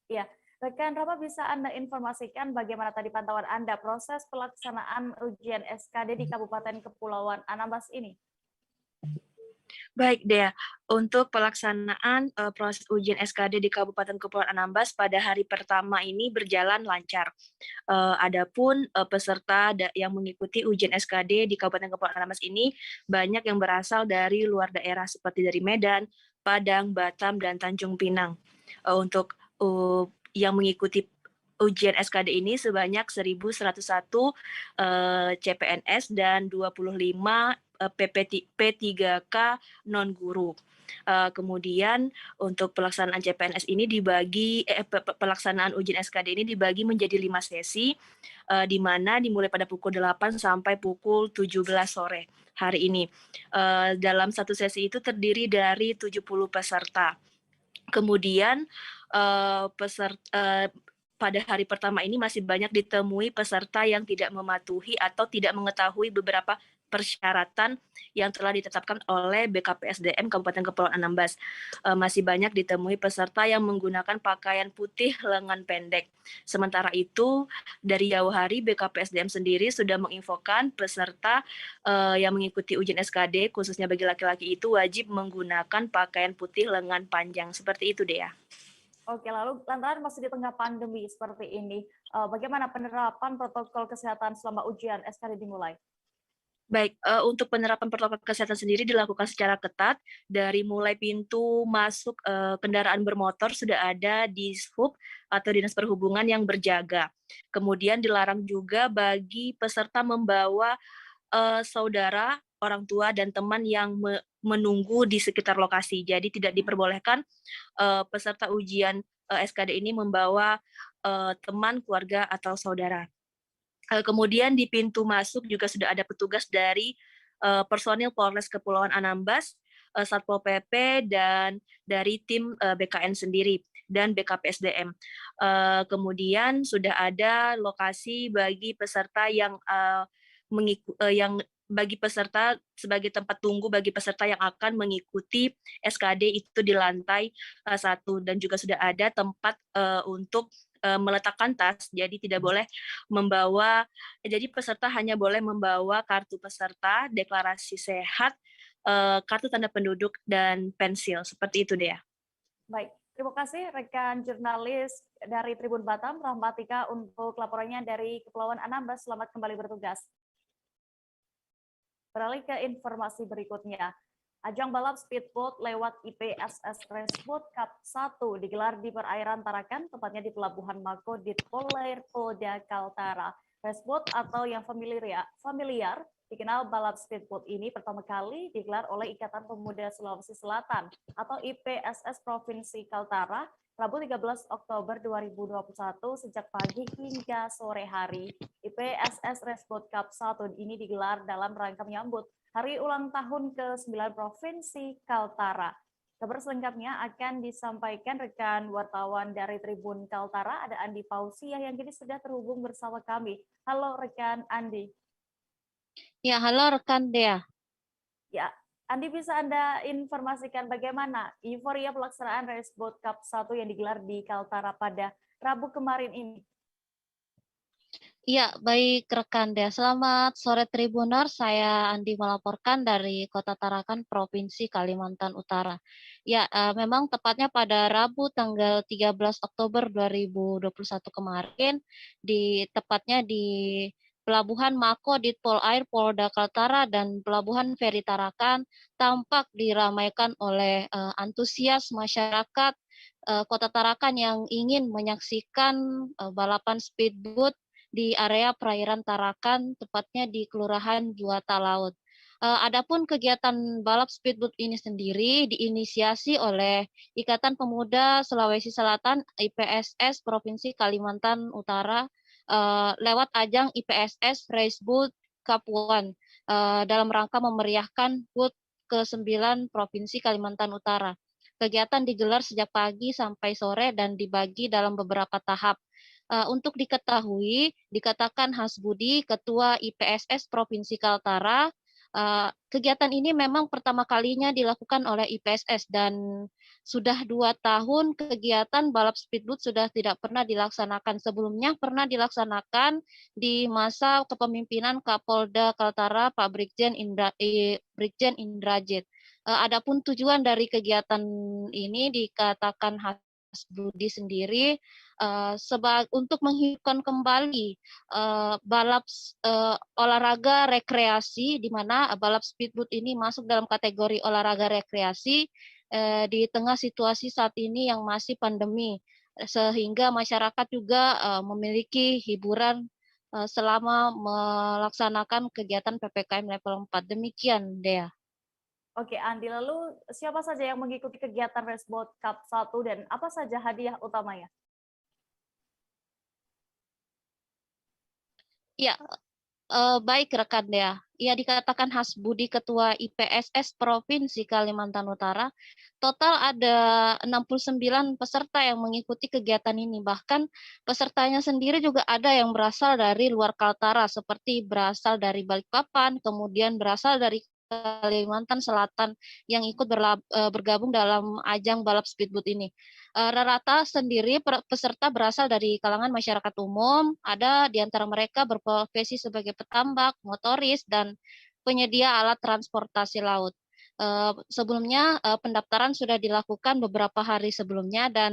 [SPEAKER 1] Ya, rekan Rahma, bisa Anda informasikan bagaimana tadi pantauan Anda proses pelaksanaan ujian SKD di Kabupaten Kepulauan Anambas ini?
[SPEAKER 25] Baik Dea, untuk pelaksanaan proses ujian SKD di Kabupaten Kepulauan Anambas pada hari pertama ini berjalan lancar. Adapun peserta yang mengikuti ujian SKD di Kabupaten Kepulauan Anambas ini banyak yang berasal dari luar daerah seperti dari Medan, Padang, Batam, dan Tanjung Pinang. Untuk yang mengikuti ujian SKD ini sebanyak 1.101 CPNS dan 25 P3K non-guru. Kemudian untuk pelaksanaan CPNS ini pelaksanaan ujian SKD ini dibagi menjadi 5 sesi, di mana dimulai pada pukul 8 sampai pukul 17 sore hari ini. Dalam satu sesi itu terdiri dari 70 peserta. Kemudian pada hari pertama ini masih banyak ditemui peserta yang tidak mematuhi atau tidak mengetahui beberapa persyaratan yang telah ditetapkan oleh BKPSDM Kabupaten Kepulauan Anambas. Masih banyak ditemui peserta yang menggunakan pakaian putih lengan pendek. Sementara itu, dari jauh hari BKPSDM sendiri sudah menginfokan peserta yang mengikuti ujian SKD, khususnya bagi laki-laki itu wajib menggunakan pakaian putih lengan panjang. Seperti itu, Dea.
[SPEAKER 1] Oke, lalu lantaran masih di tengah pandemi seperti ini, bagaimana penerapan protokol kesehatan selama ujian SKD dimulai?
[SPEAKER 25] Baik, untuk penerapan protokol kesehatan sendiri dilakukan secara ketat. Dari mulai pintu masuk kendaraan bermotor sudah ada di Dishub atau Dinas Perhubungan yang berjaga. Kemudian dilarang juga bagi peserta membawa saudara orang tua dan teman yang menunggu di sekitar lokasi. Jadi tidak diperbolehkan peserta ujian SKD ini membawa teman, keluarga, atau saudara. Kemudian di pintu masuk juga sudah ada petugas dari personil Polres Kepulauan Anambas, Satpol PP, dan dari tim BKN sendiri dan BKPSDM. Kemudian sudah ada lokasi bagi peserta yang bagi peserta sebagai tempat tunggu bagi peserta yang akan mengikuti SKD itu di lantai 1, dan juga sudah ada tempat untuk meletakkan tas, jadi tidak boleh membawa, jadi peserta hanya boleh membawa kartu peserta, deklarasi sehat, kartu tanda penduduk, dan pensil, seperti itu deh.
[SPEAKER 1] Baik, terima kasih rekan jurnalis dari Tribun Batam, Rahmatika, untuk laporannya dari Kepulauan Anambas. Selamat kembali bertugas. Beralih ke informasi berikutnya. Ajang balap speedboat lewat IPSS Raceboat Cup 1 digelar di perairan Tarakan, tepatnya di Pelabuhan Mako di Polair Polda Kaltara. Raceboat atau yang familiar dikenal balap speedboat ini pertama kali digelar oleh Ikatan Pemuda Sulawesi Selatan atau IPSS Provinsi Kaltara Rabu 13 Oktober 2021 sejak pagi hingga sore hari. IPSS Raceboat Cup 1 ini digelar dalam rangka menyambut Hari Ulang Tahun ke-9 Provinsi Kaltara. Kabar selengkapnya akan disampaikan rekan wartawan dari Tribun Kaltara, ada Andi Pausiah yang kini sudah terhubung bersama kami. Halo rekan Andi.
[SPEAKER 3] Ya, halo rekan Dea.
[SPEAKER 1] Ya, Andi, bisa Anda informasikan bagaimana euforia pelaksanaan Raceboat Cup 1 yang digelar di Kaltara pada Rabu kemarin ini?
[SPEAKER 3] Ya, baik rekan Dea. Selamat sore Tribuners, saya Andi melaporkan dari Kota Tarakan, Provinsi Kalimantan Utara. Ya, memang tepatnya pada Rabu tanggal 13 Oktober 2021 kemarin, tepatnya di Pelabuhan Mako di Polair Polda Kaltara dan Pelabuhan Feri Tarakan tampak diramaikan oleh antusias masyarakat Kota Tarakan yang ingin menyaksikan balapan speedboat di area perairan Tarakan, tepatnya di Kelurahan Juwata Laut. Adapun kegiatan balap speedboat ini sendiri diinisiasi oleh Ikatan Pemuda Sulawesi Selatan IPSS Provinsi Kalimantan Utara lewat ajang IPSS Raceboat Cup 1 dalam rangka memeriahkan HUT ke-9 Provinsi Kalimantan Utara. Kegiatan digelar sejak pagi sampai sore dan dibagi dalam beberapa tahap. Untuk diketahui, dikatakan Hasbudi, Ketua IPSS Provinsi Kaltara, kegiatan ini memang pertama kalinya dilakukan oleh IPSS dan sudah 2 tahun kegiatan balap speedboat sudah tidak pernah dilaksanakan. Sebelumnya pernah dilaksanakan di masa kepemimpinan Kapolda Kaltara Pak Brigjen Indrajit. Adapun tujuan dari kegiatan ini dikatakan Hasbudi sendiri untuk menghidupkan kembali balap olahraga rekreasi, di mana balap speedboat ini masuk dalam kategori olahraga rekreasi di tengah situasi saat ini yang masih pandemi, sehingga masyarakat juga memiliki hiburan selama melaksanakan kegiatan PPKM level 4. Demikian, Dea.
[SPEAKER 1] Oke, Andi, lalu siapa saja yang mengikuti kegiatan Raceboat Cup 1 dan apa saja hadiah utamanya?
[SPEAKER 3] Ya, baik rekan Dea. Ya, dikatakan Hasbudi, Ketua IPSS Provinsi Kalimantan Utara, total ada 69 peserta yang mengikuti kegiatan ini. Bahkan pesertanya sendiri juga ada yang berasal dari luar Kaltara, seperti berasal dari Balikpapan, kemudian berasal dari Kalimantan Selatan yang ikut bergabung dalam ajang balap speedboat ini. Rata-rata sendiri peserta berasal dari kalangan masyarakat umum, ada di antara mereka berprofesi sebagai petambak, motoris, dan penyedia alat transportasi laut. Sebelumnya pendaftaran sudah dilakukan beberapa hari sebelumnya dan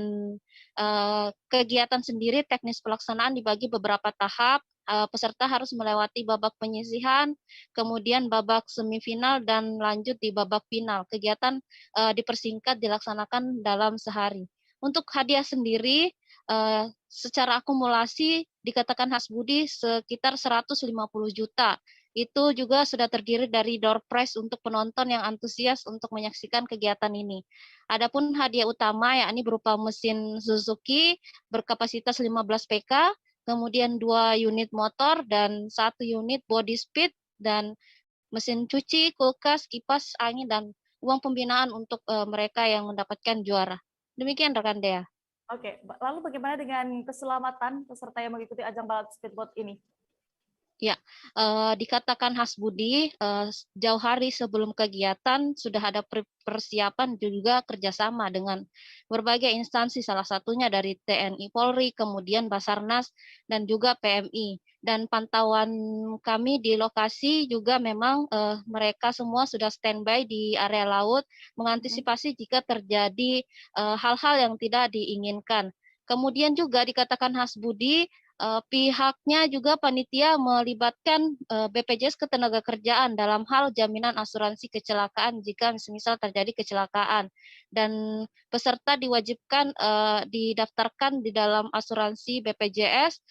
[SPEAKER 3] kegiatan sendiri teknis pelaksanaan dibagi beberapa tahap. Peserta harus melewati babak penyisihan, kemudian babak semifinal dan lanjut di babak final. Kegiatan dipersingkat dilaksanakan dalam sehari. Untuk hadiah sendiri secara akumulasi dikatakan Hasbudi sekitar 150 juta itu juga sudah terdiri dari door prize untuk penonton yang antusias untuk menyaksikan kegiatan ini. Adapun hadiah utama yakni berupa mesin Suzuki berkapasitas 15 PK, kemudian 2 unit motor dan 1 unit body speed dan mesin cuci, kulkas, kipas angin dan uang pembinaan untuk mereka yang mendapatkan juara. Demikian rekan Dea.
[SPEAKER 1] Oke, lalu bagaimana dengan keselamatan peserta yang mengikuti ajang balap speedboat ini?
[SPEAKER 3] Ya, dikatakan Hasbudi, jauh hari sebelum kegiatan sudah ada persiapan juga kerjasama dengan berbagai instansi, salah satunya dari TNI Polri, kemudian Basarnas, dan juga PMI. Dan pantauan kami di lokasi juga memang mereka semua sudah standby di area laut, mengantisipasi jika terjadi hal-hal yang tidak diinginkan. Kemudian juga dikatakan Hasbudi, pihaknya juga panitia melibatkan BPJS Ketenagakerjaan dalam hal jaminan asuransi kecelakaan jika misal terjadi kecelakaan, dan peserta diwajibkan didaftarkan di dalam asuransi BPJS.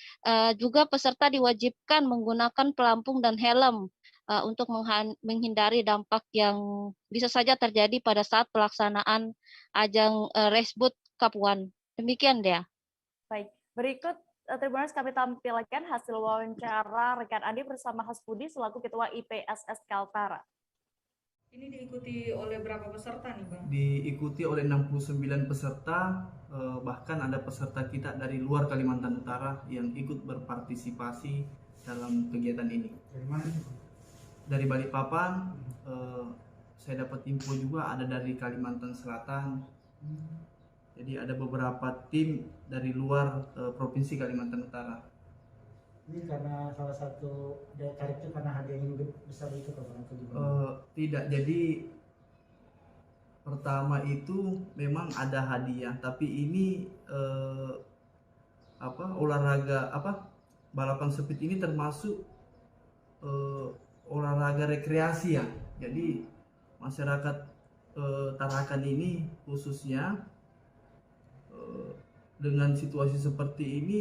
[SPEAKER 3] Juga peserta diwajibkan menggunakan pelampung dan helm untuk menghindari dampak yang bisa saja terjadi pada saat pelaksanaan ajang raceboat Cup 1. Demikian Dea.
[SPEAKER 1] Baik, berikut Tribuners kami tampilkan hasil wawancara rekan Andi bersama Hasbudi selaku Ketua IPSS Kaltara.
[SPEAKER 5] Ini diikuti oleh berapa peserta nih Bang?
[SPEAKER 2] Diikuti oleh 69 peserta, bahkan ada peserta kita dari luar Kalimantan Utara yang ikut berpartisipasi dalam kegiatan ini.
[SPEAKER 5] Dari mana?
[SPEAKER 2] Dari Balikpapan, saya dapat info juga ada dari Kalimantan Selatan. Jadi ada beberapa tim dari luar Provinsi Kalimantan Utara.
[SPEAKER 5] Ini karena salah satu daya tarik itu karena hadiahnya besar itu atau
[SPEAKER 2] tidak, jadi pertama itu memang ada hadiah, tapi ini balapan speed ini termasuk olahraga rekreasi ya. Jadi masyarakat Tarakan ini khususnya dengan situasi seperti ini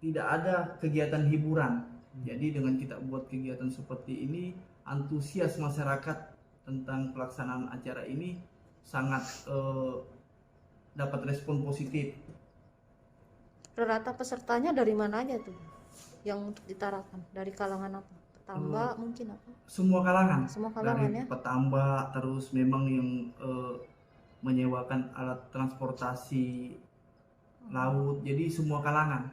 [SPEAKER 2] tidak ada kegiatan hiburan. Jadi dengan kita buat kegiatan seperti ini, antusias masyarakat tentang pelaksanaan acara ini sangat dapat respon positif.
[SPEAKER 9] Rata pesertanya dari mana aja tuh? Yang untuk ditarakan dari kalangan apa? Petambak mungkin apa?
[SPEAKER 2] Semua kalangan.
[SPEAKER 9] Semua kalangan
[SPEAKER 2] dari
[SPEAKER 9] ya.
[SPEAKER 2] Petambak, terus memang yang menyewakan alat transportasi laut, jadi semua kalangan.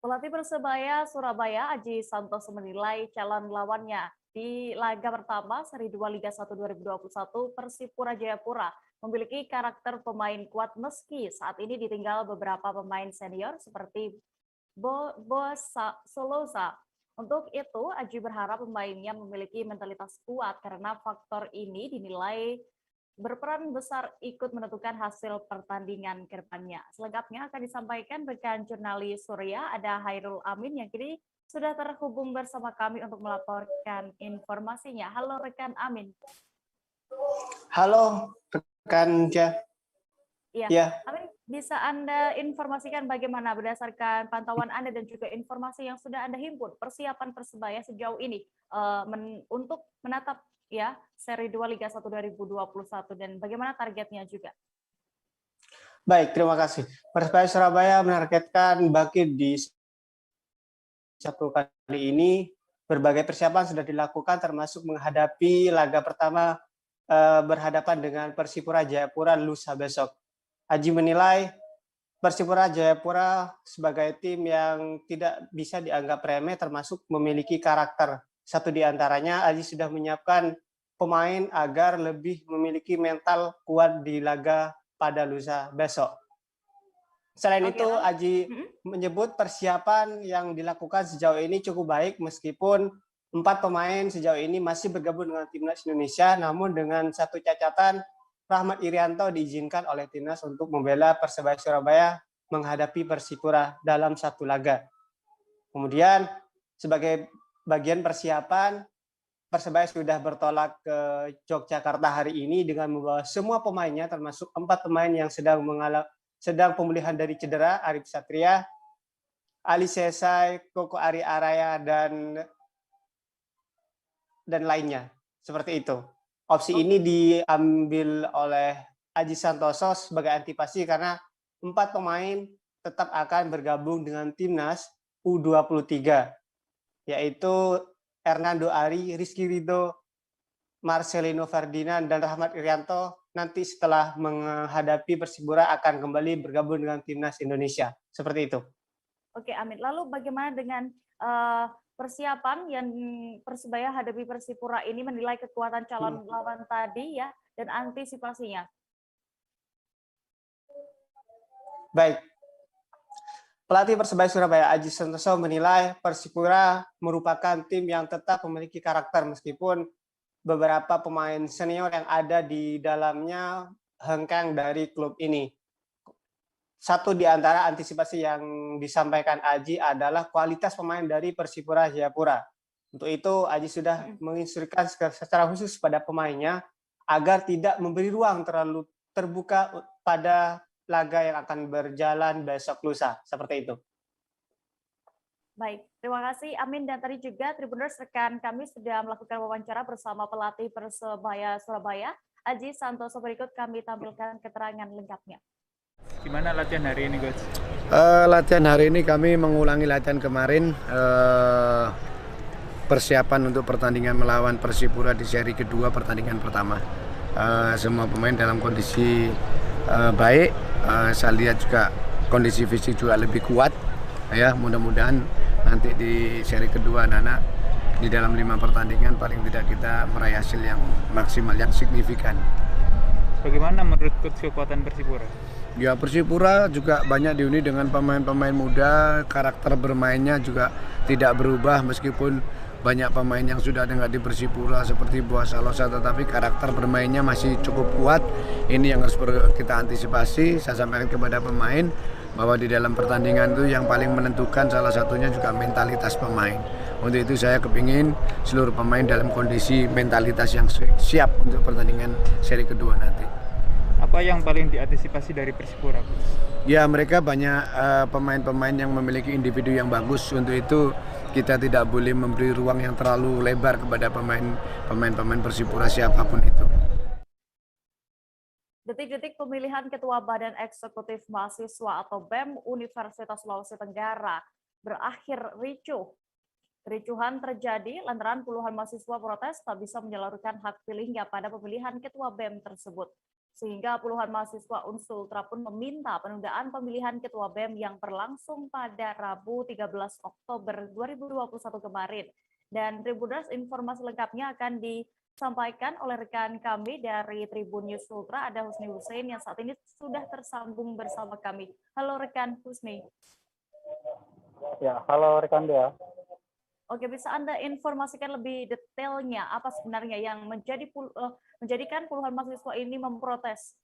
[SPEAKER 1] Pelatih Persebaya Surabaya Aji Santoso menilai calon lawannya di laga pertama seri 2 Liga 1 2021 Persipura Jayapura memiliki karakter pemain kuat meski saat ini ditinggal beberapa pemain senior seperti Bo Solosa. Untuk itu, Aji berharap pemainnya memiliki mentalitas kuat karena faktor ini dinilai berperan besar ikut menentukan hasil pertandingan ke depannya. Selengkapnya akan disampaikan rekan jurnalis Surya, ada Hairul Amin yang kini sudah terhubung bersama kami untuk melaporkan informasinya. Halo rekan Amin.
[SPEAKER 6] Halo rekan Ja.
[SPEAKER 1] Iya,
[SPEAKER 6] ya.
[SPEAKER 1] Amin, bisa Anda informasikan bagaimana berdasarkan pantauan Anda dan juga informasi yang sudah Anda himpun persiapan Persebaya sejauh ini untuk menatap ya seri 2 Liga 1 2021 dan bagaimana targetnya juga?
[SPEAKER 6] Baik, terima kasih. Persebaya Surabaya menargetkan bangkit di satu kali ini. Berbagai persiapan sudah dilakukan termasuk menghadapi laga pertama berhadapan dengan Persipura Jayapura lusa besok. Aji menilai Persipura Jayapura sebagai tim yang tidak bisa dianggap remeh termasuk memiliki karakter. Satu di antaranya, Aji sudah menyiapkan pemain agar lebih memiliki mental kuat di laga pada lusa besok. Selain itu, Aji menyebut persiapan yang dilakukan sejauh ini cukup baik meskipun 4 pemain sejauh ini masih bergabung dengan Timnas Indonesia, namun dengan satu catatan, Rahmat Irianto diizinkan oleh Timnas untuk membela Persebaya Surabaya menghadapi Persipura dalam satu laga. Kemudian sebagai bagian persiapan, Persebaya sudah bertolak ke Yogyakarta hari ini dengan membawa semua pemainnya termasuk 4 pemain yang sedang pemulihan dari cedera, Arif Satria, Ali Sesai, Koko Ari Araya, dan lainnya. Seperti itu. Opsi ini diambil oleh Aji Santoso sebagai antisipasi karena 4 pemain tetap akan bergabung dengan timnas U23, yaitu Hernando Ari, Rizky Ridho, Marcelino Ferdinand, dan Rahmat Irianto nanti setelah menghadapi Persipura akan kembali bergabung dengan timnas Indonesia. Seperti itu.
[SPEAKER 1] Oke, Amin. Lalu bagaimana dengan persiapan yang Persebaya hadapi Persipura ini, menilai kekuatan calon lawan tadi ya dan antisipasinya?
[SPEAKER 6] Baik. Pelatih Persebaya Surabaya Aji Santoso menilai Persipura merupakan tim yang tetap memiliki karakter meskipun beberapa pemain senior yang ada di dalamnya hengkang dari klub ini. Satu di antara antisipasi yang disampaikan Aji adalah kualitas pemain dari Persipura Jayapura. Untuk itu Aji sudah menginstruksikan secara khusus pada pemainnya agar tidak memberi ruang terlalu terbuka pada laga yang akan berjalan besok lusa. Seperti itu.
[SPEAKER 1] Baik, terima kasih Amin. Dan tadi juga Tribuners, rekan kami sudah melakukan wawancara bersama pelatih Persebaya Surabaya, Aji Santoso. Berikut kami tampilkan keterangan lengkapnya.
[SPEAKER 4] Gimana latihan hari ini, Coach?
[SPEAKER 7] Latihan hari ini kami mengulangi latihan kemarin, persiapan untuk pertandingan melawan Persipura di seri kedua pertandingan pertama. Semua pemain dalam kondisi baik, saya lihat juga kondisi fisik juga lebih kuat. Ya, mudah-mudahan nanti di seri kedua anak-anak di dalam 5 pertandingan paling tidak kita meraih hasil yang maksimal, yang signifikan.
[SPEAKER 4] Bagaimana menurut Coach kekuatan Persipura?
[SPEAKER 7] Ya, Persipura juga banyak dihuni dengan pemain-pemain muda, karakter bermainnya juga tidak berubah meskipun banyak pemain yang sudah ada di Persipura seperti Buah Salosa, tetapi karakter bermainnya masih cukup kuat. Ini yang harus kita antisipasi. Saya sampaikan kepada pemain bahwa di dalam pertandingan itu yang paling menentukan salah satunya juga mentalitas pemain. Untuk itu saya kepingin seluruh pemain dalam kondisi mentalitas yang siap untuk pertandingan seri kedua nanti.
[SPEAKER 4] Apa yang paling diantisipasi dari Persipura?
[SPEAKER 7] Ya, mereka banyak pemain-pemain yang memiliki individu yang bagus. Untuk itu kita tidak boleh memberi ruang yang terlalu lebar kepada pemain Persipura siapapun itu.
[SPEAKER 1] Detik-detik pemilihan Ketua Badan Eksekutif Mahasiswa atau BEM Universitas Sulawesi Tenggara berakhir ricuh. Kericuhan terjadi lantaran puluhan mahasiswa protes tak bisa menyalurkan hak pilihnya pada pemilihan Ketua BEM tersebut. Sehingga puluhan mahasiswa Unsul Ultra pun meminta penundaan pemilihan Ketua BEM yang berlangsung pada Rabu 13 Oktober 2021 kemarin. Dan Tribuners, informasi lengkapnya akan disampaikan oleh rekan kami dari Tribun News Ultra, ada Husni Hussein yang saat ini sudah tersambung bersama kami. Halo rekan Husni.
[SPEAKER 8] Ya, halo rekan Dea.
[SPEAKER 1] Oke, bisa Anda informasikan lebih detailnya apa sebenarnya yang menjadikan puluhan mahasiswa ini memprotes?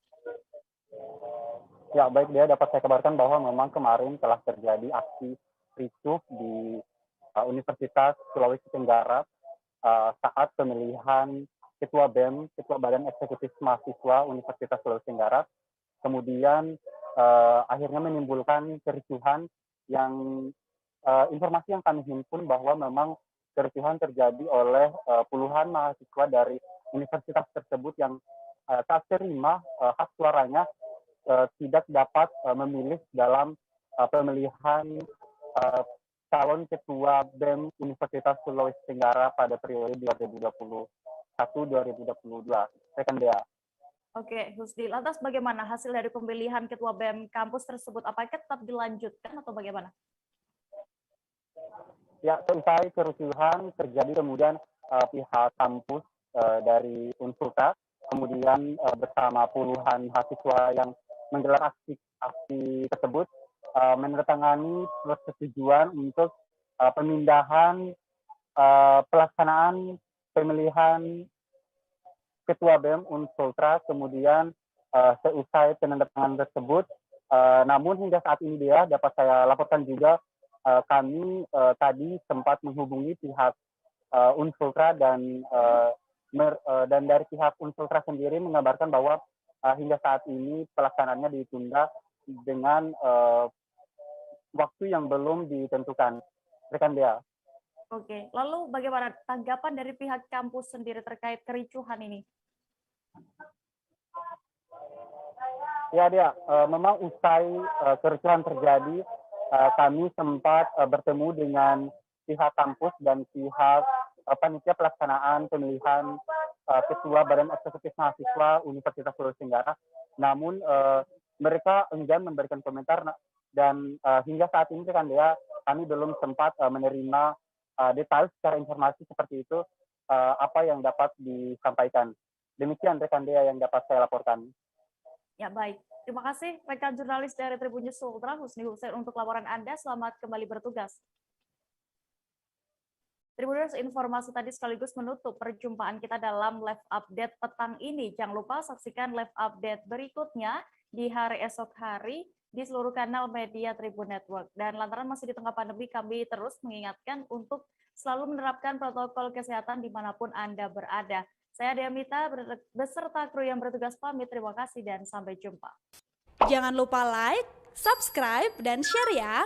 [SPEAKER 8] Ya, baik Dea, dapat saya kabarkan bahwa memang kemarin telah terjadi aksi ricuh di Universitas Sulawesi Tenggara saat pemilihan Ketua BEM, Ketua Badan Eksekutif Mahasiswa Universitas Sulawesi Tenggara. Kemudian akhirnya menimbulkan kericuhan yang informasi yang kami himpun bahwa memang kericuhan terjadi oleh puluhan mahasiswa dari universitas tersebut yang saat terima hak suaranya tidak dapat memilih dalam pemilihan calon ketua BEM Universitas Sulawesi Tenggara pada periode 2021-2022. Rekan Dea.
[SPEAKER 1] Oke, Husdi, lantas bagaimana hasil dari pemilihan ketua BEM kampus tersebut? Apakah tetap dilanjutkan atau bagaimana?
[SPEAKER 8] Ya, selesai kerusuhan terjadi kemudian pihak kampus dari Unsulta kemudian bersama puluhan mahasiswa yang menggelar aksi tersebut menandatangani persetujuan untuk pemindahan pelaksanaan pemilihan Ketua BEM Unsultra. Kemudian seusai penandatanganan tersebut, namun hingga saat ini dia dapat saya laporkan juga kami tadi sempat menghubungi pihak Unsultra dan dari pihak Unsultra sendiri mengabarkan bahwa hingga saat ini pelaksanaannya ditunda dengan waktu yang belum ditentukan. Rekan Dea.
[SPEAKER 1] Oke, lalu bagaimana tanggapan dari pihak kampus sendiri terkait kericuhan ini?
[SPEAKER 8] Ya Dea, memang usai kericuhan terjadi, kami sempat bertemu dengan pihak kampus dan pihak panitia pelaksanaan pemilihan ketua Badan Eksekutif Mahasiswa Universitas Sulawesi Tenggara. Namun mereka enggan memberikan komentar dan hingga saat ini kan Dea, kami belum sempat menerima detail secara informasi seperti itu apa yang dapat disampaikan. Demikian rekan Dea yang dapat saya laporkan.
[SPEAKER 1] Ya baik, terima kasih rekan jurnalis dari Tribun News Ultra Husni Hussein untuk laporan Anda. Selamat kembali bertugas. Tribuners, informasi tadi sekaligus menutup perjumpaan kita dalam live update petang ini. Jangan lupa saksikan live update berikutnya di hari esok hari di seluruh kanal media Tribun Network. Dan lantaran masih di tengah pandemi, kami terus mengingatkan untuk selalu menerapkan protokol kesehatan dimanapun Anda berada. Saya Dea Mita beserta kru yang bertugas pamit. Terima kasih dan sampai jumpa.
[SPEAKER 10] Jangan lupa like, subscribe, dan share ya.